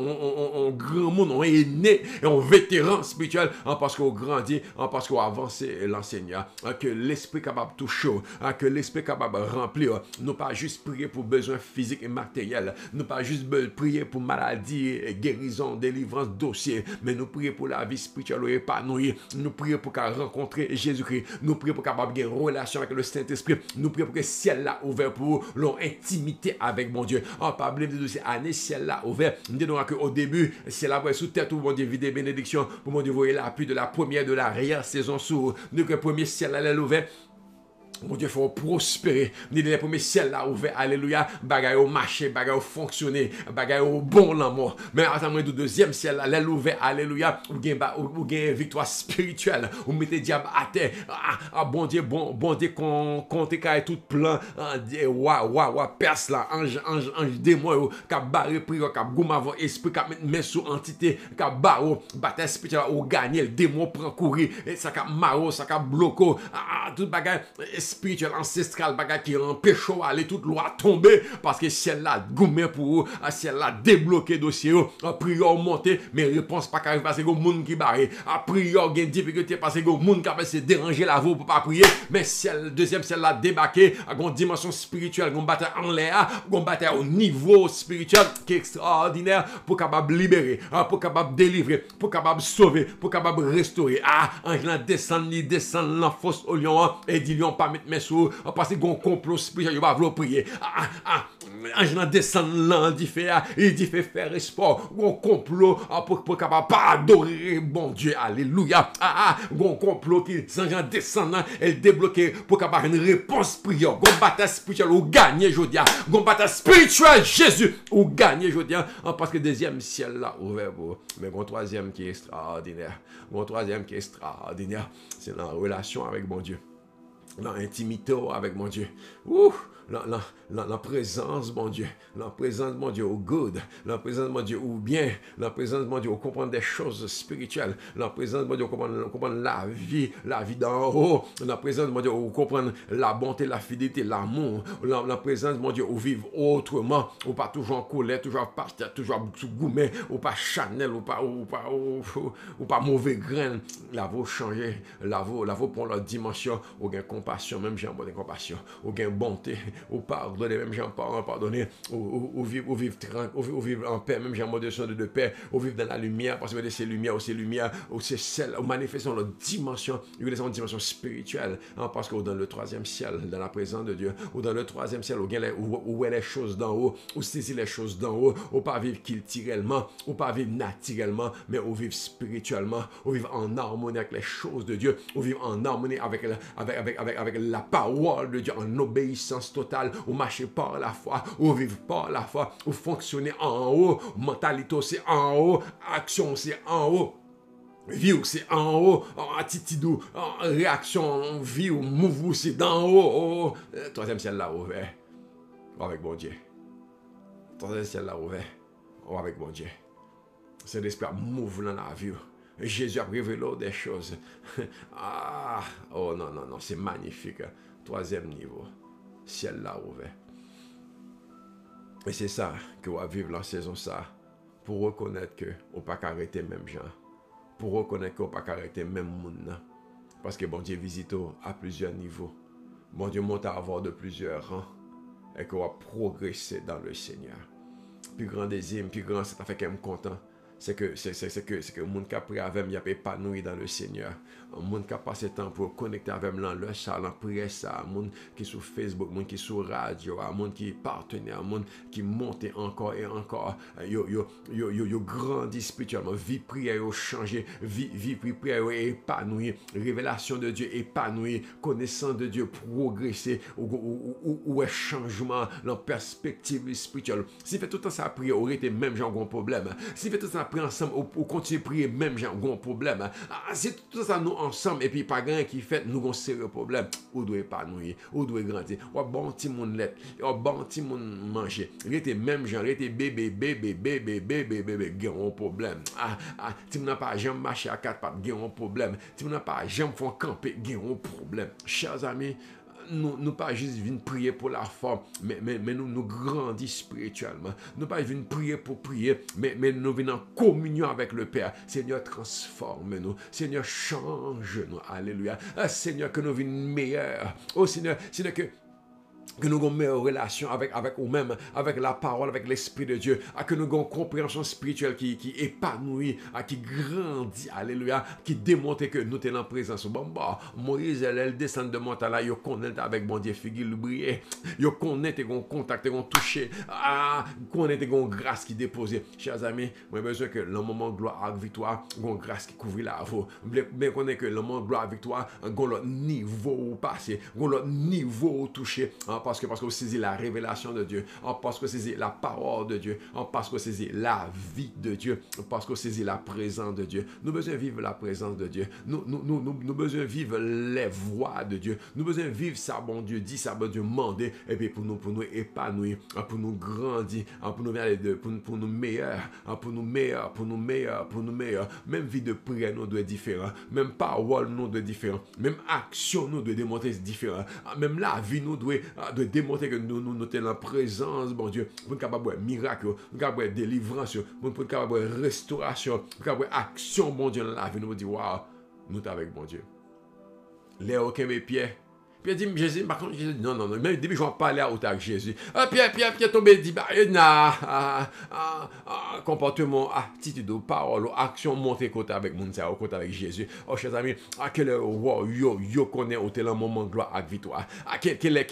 en grand monde, on est né, et on vétéran spirituel, parce qu'on grandit, parce qu'on avance l'enseignant, que l'esprit capable de toucher, que l'esprit capable de remplir, nous pas juste prier pour besoins physiques et matériels, nous pas juste prier pour maladie, guérison, délivrance, dossier, mais nous prier pour la vie spirituelle épanouie, nous prier pour rencontrer Jésus-Christ, nous prier pour capable de une relation avec le Saint-Esprit, nous prier pour que le ciel là ouvert pour leur intimité avec mon Dieu. En parlant de ces années, ciel là ouvert, nous disons qu'au début, ciel là sous terre, tout mon Dieu vide bénédiction, pour mon Dieu voyez la pluie de la première de l'arrière saison sous, nous que le premier ciel là ouvert. Mon Dieu, il faut prospérer. Ni les premiers ciels là ouverts, alléluia. Bagay au marché, bagay au fonctionner, bagay au bon l'amour. Mais attends, du deuxième ciel là, l'aile ouvert, alléluia. Ou gain victoire spirituelle. Ou mettez diable à terre. Bon Dieu, comptez qu'à tout plan. Perse là, ange, démon, cap barré prière, cap goum avant esprit, cap mettre main sous entité, cap barreau, bataille spirituelle, ou gagner, le démon prend courir, et ça cap maro, ça cap bloco, tout bagay spirituel, ancestral, bagay qui empêche aller toute loi tomber, parce que ciel là, goumé pour eux, ciel là, débloqué dossier, prière monter, mais réponse pas qu'arrive parce que monde qui barré, prière gain difficulté parce que monde qui se déranger la voix pour pas prier, mais ciel, deuxième ciel là, débarqué, à une dimension spirituelle, une bataille en l'air, une bataille au niveau spirituel qui est extraordinaire pour capable libérer, pour capable délivrer, pour capable sauver, pour capable restaurer. Ange là descend la fosse au lion et dit lion pas mettre mes sous parce que gon complot spirituel, il va vouloir prier. Ange là descend là dit fait faire espoir, gon complot pour capable pas adorer bon Dieu. Alléluia. Gon complot qui ange descend là et débloquer pour capable une réponse prière. Gon bataille spirituelle ou gagner jodia. Gon bataille spirituelle Jésus ou gagner jodia parce que deuxième ciel là ouvert pour mais gon troisième qui est extraordinaire. Gon troisième qui est extraordinaire, c'est la relation avec mon Dieu. Dans l'intimité avec mon Dieu. La présence, mon Dieu. La présence, mon Dieu, au good. La présence, mon Dieu, au bien. La présence, mon Dieu, au comprendre des choses spirituelles. La présence, mon Dieu, au comprendre la vie d'en haut. La présence, mon Dieu, au comprendre la bonté, la fidélité, l'amour. La présence, mon Dieu, au vivre autrement. Ou pas toujours en colère, toujours pasteur, toujours sous gourmet, ou pas Chanel, ou pas mauvais grain. La vaut changer. La vaut prendre la dimension. Ou gain compassion, même j'ai un bon de compassion. Ou gain bonté, ou pardonner, même j'ai un pardonner. Ou vivre en paix, même j'ai un mot de paix. Ou vivre dans la lumière, parce que c'est lumière, ou c'est celle, ou manifestant notre dimension, une dimension spirituelle. Parce que dans le troisième ciel, dans la présence de Dieu, ou dans le troisième ciel, où est les choses d'en haut, ou saisir les choses d'en haut, ou pas vivre culturellement, ou pas vivre naturellement, mais ou vivre spirituellement, ou vivre en harmonie avec les choses de Dieu, ou vivre en harmonie avec la parole de Dieu, en obéissance totale, ou marcher par la foi, ou vivre par la foi, ou fonctionner en haut, mentalité c'est en haut, action c'est en haut. View, c'est en haut, attitude, réaction, view, move, c'est d'en haut. Troisième ciel là ouvert, avec bon Dieu. Troisième ciel là ouvert, avec bon Dieu. C'est l'esprit move dans la vie. Jésus a révélé des choses. Non, c'est magnifique. Troisième niveau, ciel là ouvert. Et c'est ça que on va vivre la saison ça, pour reconnaître que on pas arrêter même gens. Pour reconnaître qu'on ne peut pas arrêter même monde. Parce que bon Dieu visite à plusieurs niveaux. Bon Dieu monte à avoir de plusieurs rangs. Et qu'on va progresser dans le Seigneur. Plus grand désir, plus grand, ça fait qu'elle me content. C'est que le monde qui a pris avec moi, il a épanoui dans le Seigneur. Le monde qui a passé temps pour connecter avec moi dans le salle, en prière, ça. Le monde qui est sur Facebook, le monde qui est sur radio, le monde qui est partenaire, le monde qui monte encore et encore. Yo grandit spirituellement. Vie prière, yo changé. Vie prière, épanoui. Révélation de Dieu épanouie. Connaissance de Dieu progresser. Ou un changement dans la perspective spirituelle. Si fait tout le temps ça a prié, aurait été même genre un problème. Si fait tout ça prier ensemble, ou continuer à prier même j'ai un gros problème. C'est tout ça nous ensemble et puis pas grand qui fait nous avons sérieux problème. Ou doit épanouir, ou doit grandir. Ou bon petit monde lait, ou bon petit monde manger. Rete même gens, rete bébé, gain un problème. Si vous n'avez pas jamais marché à quatre pattes, gain un problème. Si vous n'avez pas jamais fait camper, gain un problème. Chers amis, nous pas juste venir prier pour la forme, mais nous grandissons spirituellement. Nous pas venir prier pour prier, mais nous venons en communion avec le Père. Seigneur, transforme-nous. Seigneur, change-nous. Alléluia. Seigneur, que nous venions meilleurs. Oh Seigneur que que nous ayons une meilleure relation avec nous-mêmes, avec la parole, avec l'Esprit de Dieu, que nous ayons une compréhension spirituelle qui épanouit, qui grandit, alléluia, qui démontre que nous sommes en présence. Bon, Moïse, elle descend de montagne là, il connaît avec bon Dieu, figure briller, il connaît que un contact, un toucher, connaît que une grâce qui dépose. Chers amis, moi j'ai besoin que le moment de gloire avec victoire, une grâce qui couvre la voie. Mais connaît que le moment de gloire avec victoire, un l'autre niveau passé, un l'autre niveau touché. Parce que vous saisissez la révélation de Dieu, parce que vous saisissez la parole de Dieu, parce que vous saisissez la vie de Dieu, parce que vous saisissez la présence de Dieu. Nous besoin de vivre la présence de Dieu. Nous besoin de vivre les voies de Dieu. Nous besoin de vivre ça, bon Dieu, dit ça, bon Dieu, demander, et puis pour nous épanouir, pour nous grandir, pour nous meilleurs, pour nous meilleurs. Même vie de prière, nous doit être différent. Même parole, nous doit être différent. Même action, nous doit démontrer différent. Même la vie, nous doit démontrer que nous sommes dans la présence, bon Dieu, pour nous capable de miracle, pour nous capable de délivrance, pour nous capable de restauration, pour nous capable d'action, bon Dieu, dans la vie, nous dit, waouh, nous sommes avec bon Dieu. Les aucun mes pieds. Puis il dit, Jésus, par contre, Jésus, non, même depuis que je vais parler à avec Jésus, Pierre tombé, dit, comportement, attitude, parole, action, monter côté avec mon côté avec Jésus. Oh, chers amis, quel est, yo connaît au tel moment de gloire avec victoire. Quel est,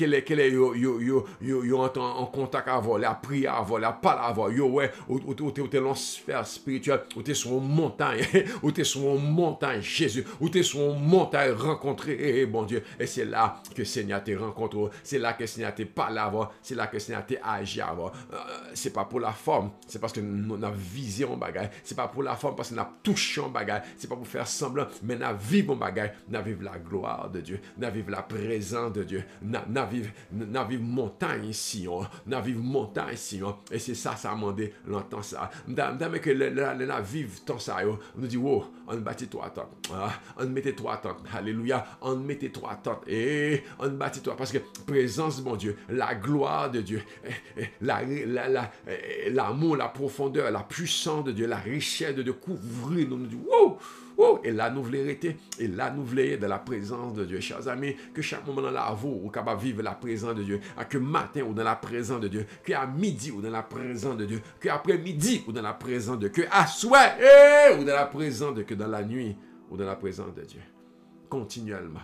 yo en contact avec la prière, avec la parole, yo, ouais, ou t'es dans sphère spirituelle, ou t'es sur une montagne, ou t'es sur une montagne, Jésus, ou t'es sur une montagne rencontrée, bon Dieu, et c'est là que le Seigneur te rencontre, c'est là que le Seigneur te parle avant, c'est là que le Seigneur te agit avant. C'est pas pour la forme, c'est parce que nous avons visé un bagage, c'est pas pour la forme parce que nous avons touché un bagage, c'est pas pour faire semblant, mais nous avons vécu un bagage, nous avons vécu la gloire de Dieu, nous avons vécu la présence de Dieu, nous avons vécu montagne ici, nous avons vécu montagne ici, et c'est ça a demandé longtemps ça. Nous avons que nous vivons tant ça, on nous dit, wow, on bâtit toi tant, on mettait toi tant, alléluia, on mettait toi tant, et on bâtit toi parce que présence de mon Dieu, la gloire de Dieu, l'amour, la profondeur, la puissance de Dieu, la richesse de Dieu couvrir nous dit wow, wow, et là nous voulons arrêter, et là nous voulons être dans la présence de Dieu. Chers amis, que chaque moment dans la vie ou capable vivre la présence de Dieu, que matin ou dans la présence de Dieu, que à midi ou dans la présence de Dieu, que après midi ou dans la présence de Dieu, que à soir ou dans la présence de Dieu, que dans la nuit ou dans la présence de Dieu, continuellement,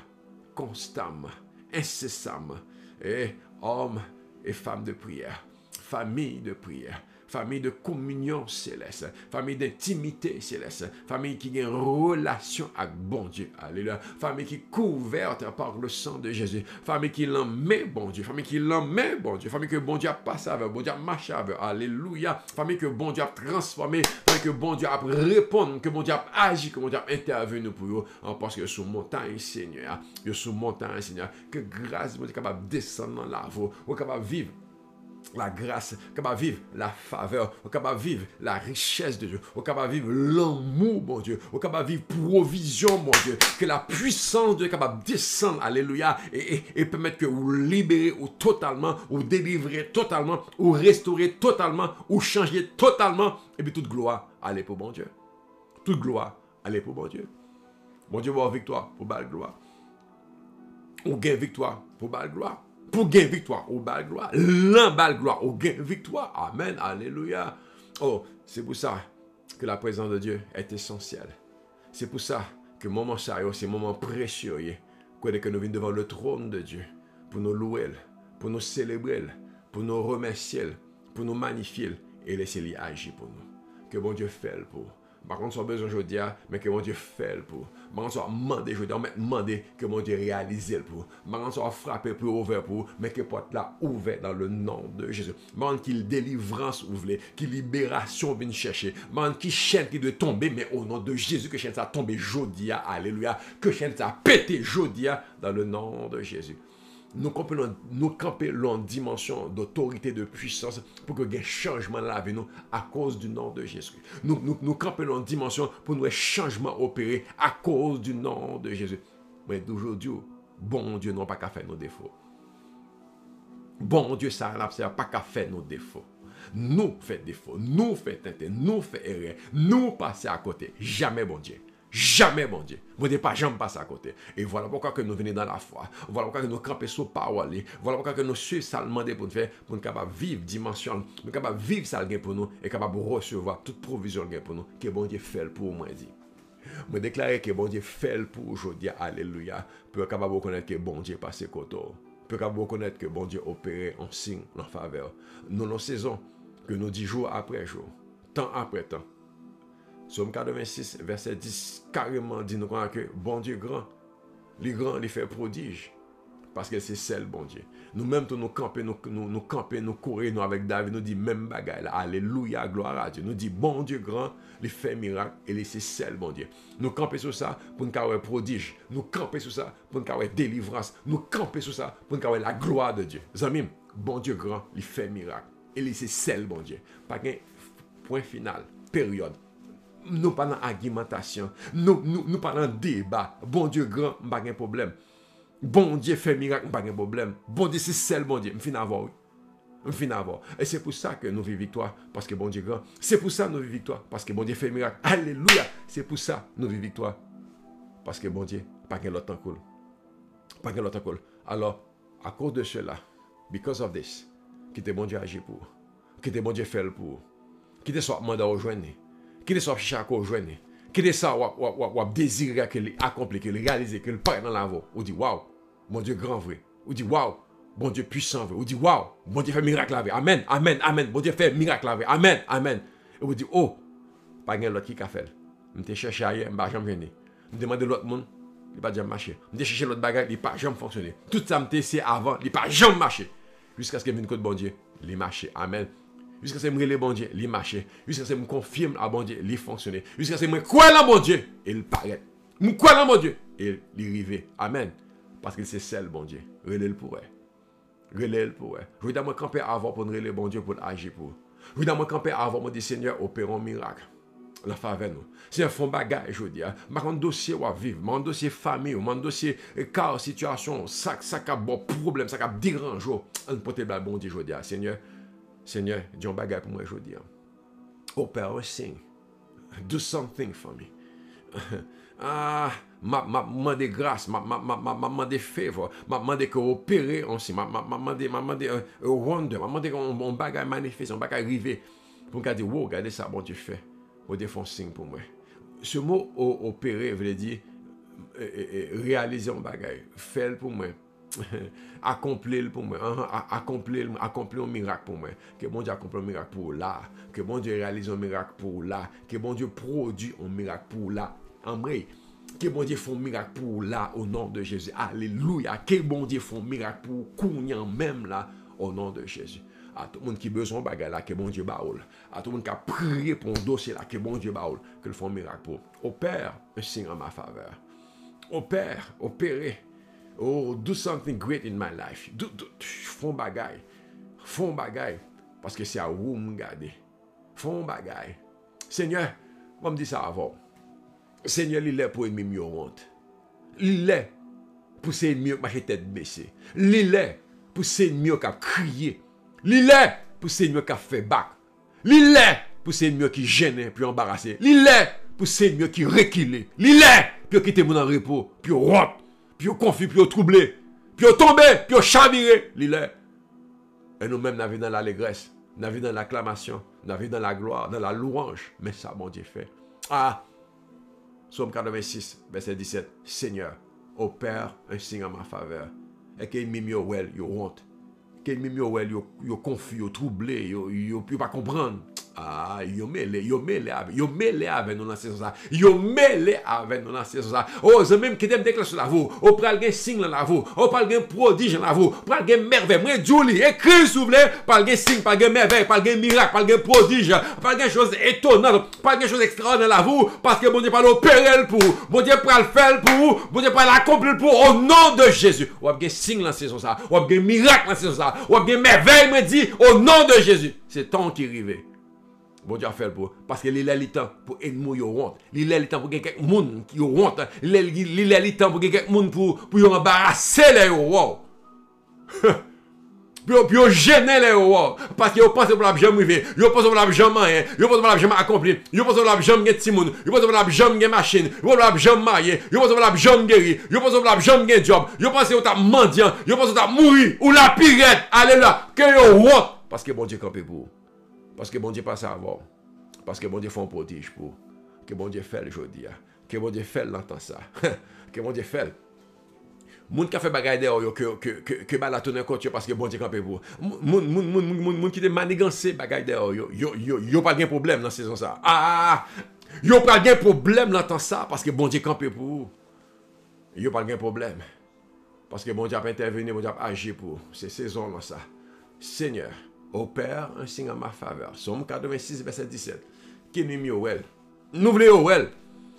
constamment, incessamment, et hommes et femmes de prière, famille de prière, famille de communion céleste, famille d'intimité céleste, famille qui a une relation avec bon Dieu, alléluia, famille qui est couverte par le sang de Jésus, famille qui l'aime bon Dieu, famille qui l'aime bon Dieu, famille que bon Dieu a passé avec, bon Dieu a marché avec, alléluia, famille que bon Dieu a transformé, famille que bon Dieu a répondu, que bon Dieu a agi, que bon Dieu a intervenu pour eux, parce que sous montagne Seigneur, que grâce bon Dieu est capable de descendre dans la voie, ou capable de vivre la grâce, capable de vivre la faveur, capable de vivre la richesse de Dieu, capable de vivre l'amour, bon Dieu, capable de vivre provision, bon Dieu, que la puissance de Dieu est capable de descendre, alléluia, et permettre que vous libérez ou totalement, ou délivrer totalement, ou restaurer totalement, ou changer totalement, et puis toute gloire, allez pour bon Dieu. Toute gloire, allez pour bon Dieu. Bon Dieu va avoir victoire pour belle gloire. Ou gain victoire pour belle gloire. Pour gagner victoire, au bal gloire, l'embal gloire, au gain victoire. Amen, alléluia. Oh, c'est pour ça que la présence de Dieu est essentielle. C'est pour ça que moment sérieux, c'est moment précieux, que nous venons devant le trône de Dieu, pour nous louer, pour nous célébrer, pour nous remercier, pour nous magnifier et laisser-lui agir pour nous. Que bon Dieu fait pour. Par contre, soit besoin aujourd'hui, mais que mon Dieu fait pour. Par contre, soit demandé aujourd'hui, mais demandé que mon Dieu réalise pour. Par contre, soit frappé pour ouvert pour, mais que porte là ouvert dans le nom de Jésus. Par contre, qu'il délivrance ouvre, qu'il libération vienne chercher. Par contre, qu'il chaîne qui doit tomber, mais au nom de Jésus, que chaîne ça tombe aujourd'hui, alléluia. Que chaîne ça pété aujourd'hui, dans le nom de Jésus. Nous campons en dimension d'autorité, de puissance pour que un changement dans la vie nous à cause du nom de Jésus. Nous campons en dimension pour nous un changement opéré à cause du nom de Jésus. Mais d'aujourd'hui, bon Dieu n'a pas qu'à faire nos défauts. Bon Dieu, ça n'a pas qu'à faire nos défauts. Nous fait défaut, nous fait tenter, nous fait erreur, nous passer à côté. Jamais bon Dieu. Jamais, bon Dieu. Bon Dieu, pas jamais passer à côté. Et voilà pourquoi que nous venons dans la foi. Voilà pourquoi que nous campons sur parole. Voilà pourquoi que nous suivons ça demander pour nous faire, pour nous capables vivre dimension, pour nous capables vivre ça pour nous et capable de recevoir toute provision pour nous que bon Dieu fait pour moi dit. Je déclare que bon Dieu fait pour aujourd'hui, alléluia, pour capable reconnaître que bon Dieu passe côté. Pour capable reconnaître que bon Dieu opère en signe en faveur. Nous nos saisons que nous dit jour après jour, temps après temps. Somme 86, verset 10, carrément dit nous que bon Dieu grand, il fait prodige. Parce que c'est celle, bon Dieu. Nous-mêmes, nous camper, nous courir, nous avec David, nous dit même bagaille. Alléluia, gloire à Dieu. Nous dit bon Dieu grand, il fait miracle et c'est celle, bon Dieu. Nous camper sur ça pour nous avoir prodige. Nous camper sur ça pour nous avoir délivrance. Nous camper sur ça pour nous avoir la gloire de Dieu. Zamim, bon Dieu grand, il fait miracle et c'est celle, bon Dieu. Pas qu'un point final, période. Nous pas dans argumentation, nous pas dans débat. Bon Dieu grand, pas de problème. Bon Dieu fait miracle, pas de problème. Bon Dieu c'est celle, bon Dieu, me fin avoir. Et c'est pour ça que nous vivons victoire, parce que bon Dieu grand. C'est pour ça que nous vivons victoire, parce que bon Dieu fait miracle. Alléluia. C'est pour ça que nous vivons victoire, parce que bon Dieu, pas de l'autre cool. Pas de l'autre cool. Alors, à cause de cela, because of this, qui te bon Dieu agit pour, qui te bon Dieu fait pour, qui te soit mandat au joindre. Qui est soit chaque journée, qui est ça ou désirer qu'il accomplit, qu'il réalise, qu'il parle dans la voie. On dit waouh, mon Dieu grand vrai. On dit waouh, bon Dieu puissant vrai. On dit waouh, bon Dieu fait miracle la vie. Amen, amen, amen. Bon Dieu fait miracle la vie. Amen, amen. Et on dit oh, pas de l'autre qui a fait. Je te cherche ailleurs, je ne vais jamais venir. Je demande l'autre monde, il ne va jamais marcher. Je te cherche l'autre bagage, il ne va jamais fonctionner. Tout ça me c'est avant, il ne va jamais marcher. Jusqu'à ce que vienne côté bon Dieu, il marche. Amen. Jusqu'à ce que je me bon Dieu, il marche. Jusqu'à ce que je me confirme à bon Dieu, il fonctionne. Jusqu'à ce que je crois dans bon Dieu, il paraît. Je crois dans bon Dieu, et il arrive. Amen. Parce que c'est celle, bon Dieu. Relève pour elle. Relève pour elle. Je veux dire, moi, camper avant pour relève bon Dieu, pour agir pour. Je veux dire, moi, camper avant, moi, dire, Seigneur, opérons miracle. La faveur nous. C'est un fond bagage, je veux dire. Un dossier ou à vivre, un dossier famille, un dossier cas, situation, ça a bon problème, ça a dérange. On peut te bon Dieu, je veux dire, Seigneur, dis un bagage pour moi aujourd'hui. Opère un signe. Do something for me. Ma demande grâce, ma demande favor, ma demande que opérer aussi, ma demande wonder, ma demande un bagage manifeste, un bagage arrivé. Pour me dire, wow, regardez ça, bon Dieu fait. Bon Dieu fait un signe pour moi. Ce mot opérer veut dire réaliser un bagage. Faire pour moi. Accomplir pour moi, accomplir un miracle pour moi, que bon Dieu accomplit un miracle pour là, que bon Dieu réalise un miracle pour là, que bon Dieu produit un miracle pour là, en vrai, que bon Dieu fait un miracle pour là au nom de Jésus, alléluia, que bon Dieu fait un miracle pour Kounyan même là au nom de Jésus. À tout le monde qui a besoin de bagarre là, que bon Dieu baoule. À tout le monde qui a prié pour un dossier là, que bon Dieu baoule, que le fait un miracle pour. Opère un signe en ma faveur. Opère, opérez. Oh, do something great in my life. Font bagaille. Parce que c'est à vous me garder. Font bagaille. Seigneur, moi me dis ça avant. Seigneur, il est pour aimer mieux honte. Il est pour ses mieux qui marcher tête baissée. Il est pour ses mieux qui a crié. Il est pour ses mieux qui a fait bac. Il est pour ses mieux qui gêné puis embarrassé. Il est pour ses mieux qui reculé. Il est pour quitter mon en repos puis honte. Puis au confus, puis au troublé, puis au tombé, puis au chaviré, l'île. Et nous-mêmes, nous dans l'allégresse, nous dans l'acclamation, nous dans la gloire, dans la louange. Mais ça, mon Dieu fait. Psaume 86, verset 17. Seigneur, opère un signe en ma faveur. Et qu'il m'y mieux well, yo honte. Qu'il m'y mieux well, yo confus, yo troublé, yo pas comprendre. Yo mêlé avec nous dans cette chose-là. Yo mêlé avec nous dans cette chose-là. Oh, je même qui t'aime déclencher la vous. Oh, pral gen signe la vous. Oh, pral gen prodige la vous. Pral gen merveille. Moi, Julie, écrit s'il vous plaît. Pral gen signe, pral gen merveille, pral gen miracle, pral gen prodige, pral gen chose étonnante, pral gen chose extraordinaire la vous. Parce que bon Dieu pral opérer pour. Bon Dieu pral faire pour. Bon Dieu pral accomplir pour. Au nom de Jésus. Ou gen signe dans cette chose-là. Ou gen miracle dans cette chose-là. Ou gen merveille, me dit, au nom de Jésus. C'est temps qui arrive. Bon Dieu a fait pour parce que il est le temps pour ennemi yo honte, il est le temps pour quelqu'un monde qui yo honte, il est le temps pour quelqu'un monde pour embarrasser les wow. Pour Puis yo gêné les rois. Parce que yo pense pour la jamais arriver. Yo pense pour la jamais rien. Yo pense pour la jamais accomplir. Yo pense pour la jamais gagner petit monde. Yo pense pour la jamais gagner machine. Yo pense pour la jamais marier. Yo pense pour la jamais guérir. Yo pense pour la jamais gagner job. Yo pense pour ta mendiant. Yo pense pour ta mourir ou la pirate. Allez là. Que yo honte. Parce que bon Dieu campé pour. Parce que bon Dieu passe avant. Parce que bon Dieu fait un prodige pour. Que bon Dieu fait le jeudi. Que bon Dieu fait l'entend ça. Que bon Dieu fait. Moun qui a fait bagay dehors yo que ba la tourner contre parce que bon Dieu campé pour. Moun qui te manigancé bagay dehors yo pas de problème dans saison ça. Yo pas de problème dans temps ça parce que bon Dieu campé pour. Yo pas de problème. Parce que bon Dieu a intervenu, bon Dieu a agi pour. C'est saison là ça. Seigneur, opère un signe en ma faveur. Somme 86 verset 17. Qui nous mieux well. Nous voulons well.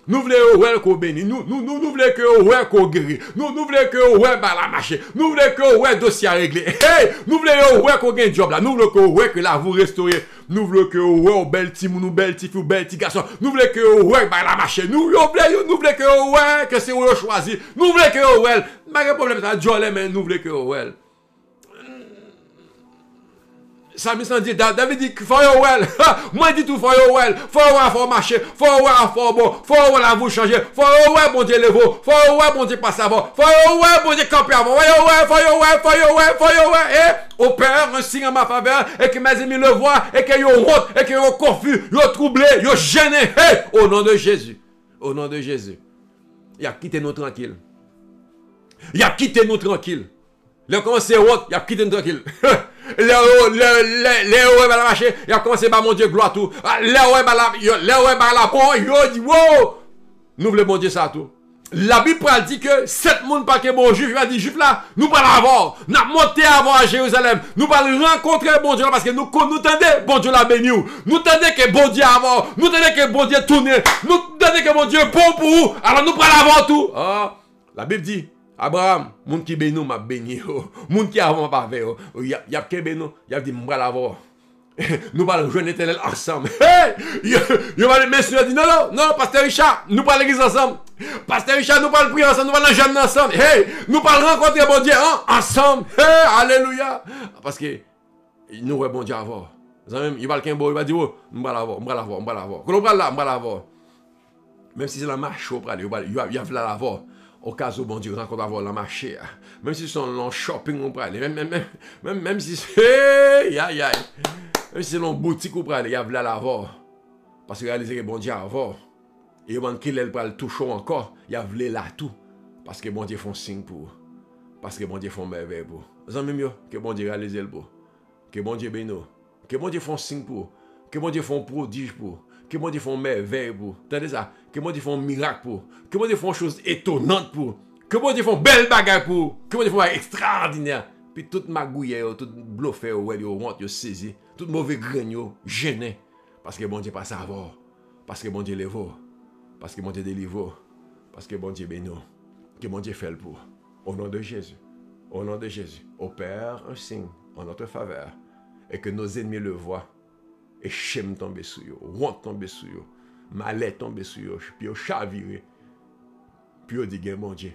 Nous voulons ouais qu'on bénit, nous voulons que ouais qu'on guérit, nous voulons que ouais bah la marché, nous voulons que ouais dossier réglé, hey, nous voulons ouais qu'on gagne job là, nous voulons que ouais que là vous restaurez, nous voulons que ouais bel petit nous bel petit fou bel petit garçon, nous voulons que ouais bah la marché, nous voulons que ouais que c'est ouais choisi, nous voulons que ouais, pas de problème ça jolé mais nous voulons que ouais. Ça me dit, David dit, faut yo well. Moi, dit tout, faut yo well. Faut yo faut marcher. Faut yo faut bon. Faut yo la vous changer. Faut yo bon Dieu lever. Faut yo bon Dieu passer avant. Faut yo bon Dieu camper avant. Faut yo eh, opère un signe en ma faveur. Et que mes amis le voient. Et que yo honte. Et que yo confus. Yo troublé. Yo gêné. Hey, au nom de Jésus. Au nom de Jésus. Il a quitté nous tranquille. Il a quitté nous tranquille. Le commencé honte. Il a quitté nous tranquille. Les ouais bah la marché, il a commencé par mon Dieu gloire tout. Les ouais bah la bon, yo dit wow. Nous voulons bon Dieu ça tout. La Bible dit que 7 monde pas que bon juif, il a dit juif là, nous pas l'avoir. N'a monté avant à Jérusalem. Nous pas rencontrer bon Dieu là parce que nous tendez bon Dieu la béni. Nous tendez que bon Dieu avant, nous tendez que bon Dieu tourne, nous tendez que bon Dieu bon pour vous. Alors nous pas l'avoir tout. La Bible dit Abraham, moun qui béni m'a béni. Moun qui avant pas fait. Y a que béni, y a dit m'bra l'avoir. Nous parlons jeune éternel ensemble. Hey! Yo va monsieur dit non, pasteur Richard, nous parlons l'église ensemble. Pasteur Richard, nous parlons prier ensemble, nous parlons jeune ensemble. Hey! Nous parlons rencontrer bon Dieu ensemble. Hey! Alléluia. Parce que nous ouais bon Dieu avoir. Il va le il va dire m'bra l'avoir. Quand on parle là, m'bra l'avoir. Même si c'est la marche au pral, il y a l'avoir. Au cas où bon Dieu rencontre avoir la marché, même si c'est un shopping on prend, même si c'est même si c'est une boutique on prend, il y a l'avoir parce que réaliser que bon Dieu avoir et bon qu'il elle prend tout chaud encore, il y a là tout parce que bon Dieu font signe pour parce que bon Dieu font merveille pour. Amis mieux que bon Dieu réaliser le pour. Que bon Dieu bénisse, que bon Dieu font signe pour, que bon Dieu font prodige pour. Que bon Dieu font merveille pour. Entendez ça? Que bon Dieu font miracle pour. Que bon Dieu font choses étonnantes pour. Que bon Dieu font belle bagarre pour. Que bon Dieu font extraordinaire. Puis toute magouille, tout bluffé, yo honte, yo saisi. Tout mauvais grain, yo gêné. Parce que bon Dieu pas savoir. Parce que bon Dieu lève. Parce que bon Dieu délivre. Parce que bon Dieu bénit. Que bon Dieu fait le pour. Au nom de Jésus. Au nom de Jésus. Opère un signe en notre faveur. Et que nos ennemis le voient. Et chème tombe sur yo, honte tombe sur yo, malheur tombe sur yo, puis yo chavire. Puis yo dit gen bon Dieu.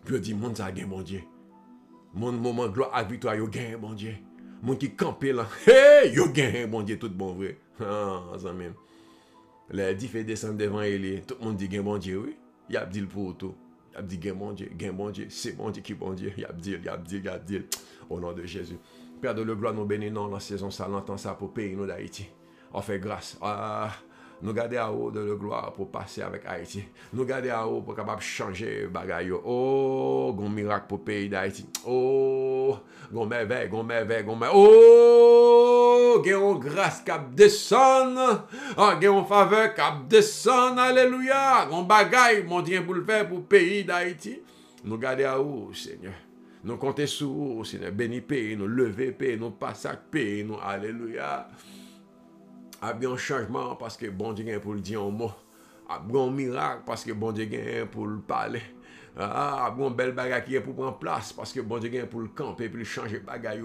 Puis yo dit moun ça gen bon Dieu. Mon moment gloire avec victoire yo gen bon Dieu. Moun qui camper là, hey, yo gen bon Dieu tout bon vrai. Ça même. Les 10 fait descendre devant Élie, tout le monde dit gen bon Dieu oui. Y a dit pour tout. Y a dit gen bon Dieu, c'est bon Dieu qui bon Dieu. Y a dit au nom de Jésus. Père de le gloire, nous bénissons dans la saison, ça l'entend ça pour payer nous d'Haïti. On fait grâce. Nous garder à haut de le gloire pour passer avec Haïti. Nous garder à haut pour capable changer bagaille. Oh, gon miracle pour pays d'Haïti. Oh, gon merveille. Oh, gon grâce cap descend. Gon faveur cap descend. Alléluia. Gon bagaille, mon Dieu pour le faire pour pays d'Haïti. Nous garder à haut, Seigneur. Nous comptons sur vous, Seigneur. Béni pays, nous lever pays, nous passer pays, nous. Alléluia. A bien un changement parce que bon Dieu gagne pour le dire un mot. A bien un miracle parce que bon Dieu gagne pour le parler. A bien une belle bagarre qui est pour prendre place parce que bon Dieu gagne pour le camper, pour le changer bagarre.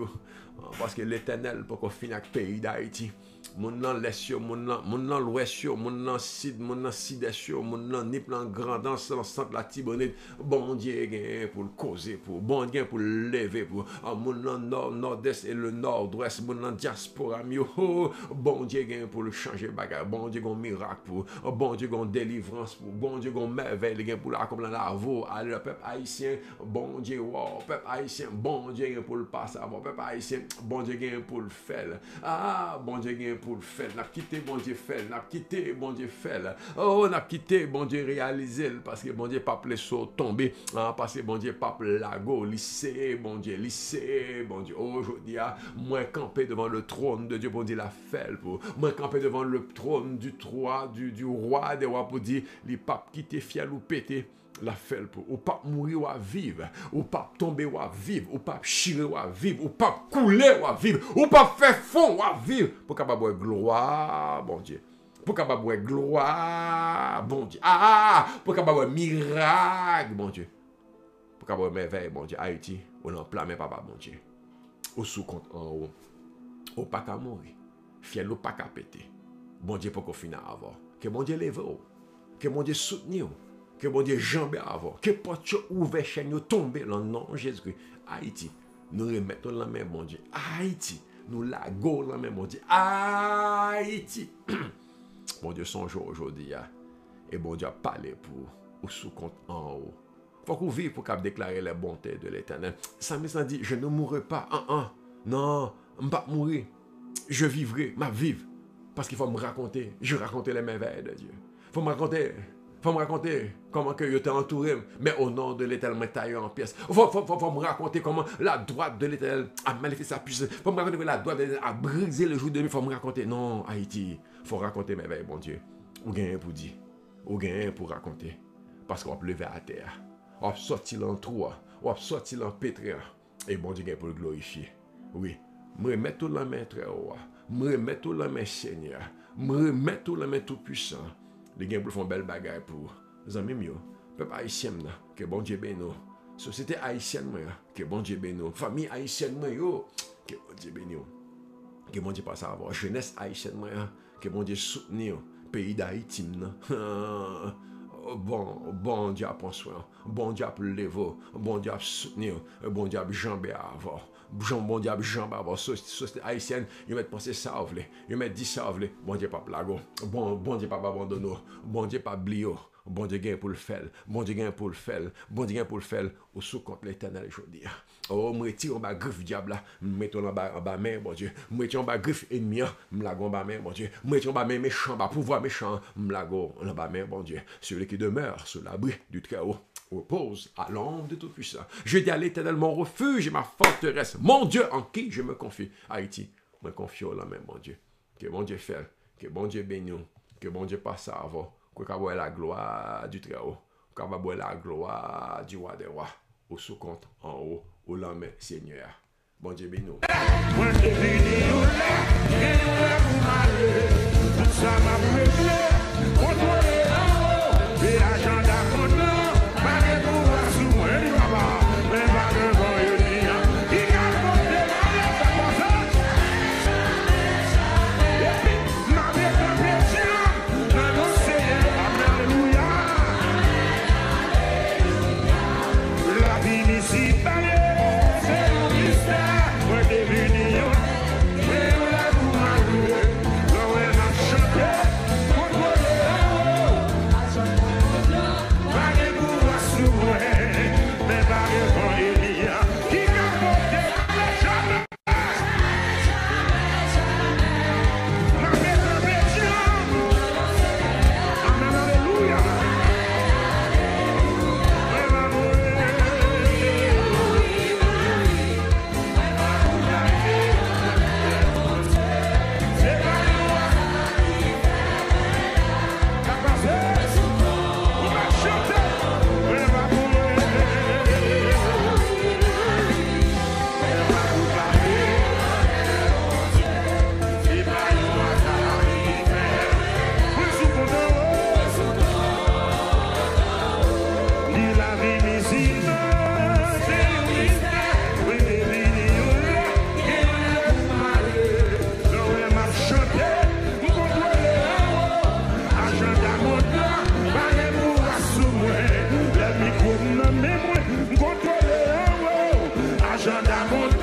Parce que l'éternel pour qu'on finisse avec le pays d'Haïti. moun nan l'est yo, moun nan l'ouest yo, moun nan sud, moun nan sud-est yo, moun nan nip nan grandance, nan centre la Tibonite, bon Dieu gen pour le causer, pour bon Dieu pour le lever, pour moun nan nord, nord-est et le nord-ouest, moun nan diaspora yo, bon Dieu gen pour le changer bagage, bon Dieu gon miracle pour, bon Dieu gon délivrance pour, bon Dieu gon merveille gen pour la comme la vo, le peuple haïtien, bon Dieu wow, peuple haïtien, bon Dieu gen pour le passer, bon peuple haïtien, bon Dieu gen pour le faire. Ah, bon Dieu gen pour le faire, n'a quitté bon Dieu faire, n'a quitté bon Dieu faire. Oh, n'a quitté bon Dieu réaliser parce que bon Dieu pas plaisir tomber, parce que bon Dieu pas lago, lycée, bon Dieu, aujourd'hui, moi camper devant le trône de Dieu pour dire la faire pour moi camper devant le trône du roi des rois pour dire les papes quitter fiel ou péter la fait pour ou pas mourir ou à vivre ou pas tomber ou à vivre ou pas chirer ou à vivre ou pas couler ou à vivre ou pas faire fond ou à vivre pour capable gloire bon Dieu pour capable gloire bon Dieu pour capable miracle bon Dieu pour capable merveille bon Dieu Haïti on en plein mais papa bon Dieu au sous compte en haut ou pas qu'à mourir fiel ou pas qu'à péter bon Dieu pour qu'on finisse avant que bon Dieu lève que bon Dieu soutient que bon Dieu jambe avant, que porte ouvert chaîne tomber dans le nom de Jésus-Christ. Haïti, nous remettons la main, bon Dieu. Haïti, nous la go la main, bon Dieu. Haïti. Bon Dieu, son jour aujourd'hui, et bon Dieu a parlé pour ou sous compte en haut. Faut qu'on vive pour qu'on déclare les bontés de l'Éternel. Samuel dit, je ne mourrai pas. Non, je ne vais pas mourir. Je vivrai, ma vive. Parce qu'il faut me raconter. Je raconter les merveilles de Dieu. Faut me raconter comment que je t'ai entouré, mais au nom de l'Éternel, m'a taillé en pièces. Faut me raconter comment la droite de l'Éternel a manifesté sa puissance. Faut me raconter que la droite de l'Éternel a brisé le jour de nuit. Faut me raconter, non, Haïti, faut raconter mes veilles, bon Dieu. Ou gagne pour dire, ou gagne pour raconter. Parce qu'on va lever à terre. On va sortir en trou, on va sortir en pétrin. Et bon Dieu gagne pour le glorifier. Oui, me remettre tout la main très haut. Me remettre tout la main Seigneur. Me remettre tout la main tout puissant. Les gens font belle bagaille pour les amis mieux. Peuple haïtien, que bon Dieu bénisse. Société haïtienne, que bon Dieu bénisse. Famille haïtienne, que bon Dieu bénisse. Que bon Dieu passe à avoir. Jeunesse haïtienne, que bon Dieu soutient. Pays d'Haïti, bon Dieu prend soin. Bon Dieu pour lever. Bon Dieu soutenir. Bon Dieu jambe à avoir. Bon Dieu jambe à avoir. Société haïtienne, ils mettent penser ça, ils mettent dit ça, bon Dieu pas plago. Bon Dieu pas abandonner. Bon Dieu pas oublier. Bon Dieu gagne pour le faire. Bon Dieu gagne pour le faire. Bon Dieu gagne pour le faire. Au sous contre l'Éternel aujourd'hui. Oh, me retire en bas griffe diable là, me mettons en bas main bon Dieu. Me retire en bas griffe ennemi, me la en bas main bon Dieu. Me retire en bas main méchant, bas pouvoir méchant, me la en bas main bon Dieu. Celui qui demeure sous l'abri du Très-Haut repose à l'ombre de Tout-Puissant. Je dis à l'Éternel mon refuge et ma forteresse, mon Dieu en qui je me confie. Haïti, me confie à la main mon Dieu. Que bon Dieu fait, que bon Dieu bénisse, que bon Dieu passe avant, que qu'on la gloire du Très-Haut, qu'on va la gloire du roi des rois. Au sous-compte en haut, au lendemain, Seigneur. Bon Dieu bénisse. moi, contrôler, agenda mondial.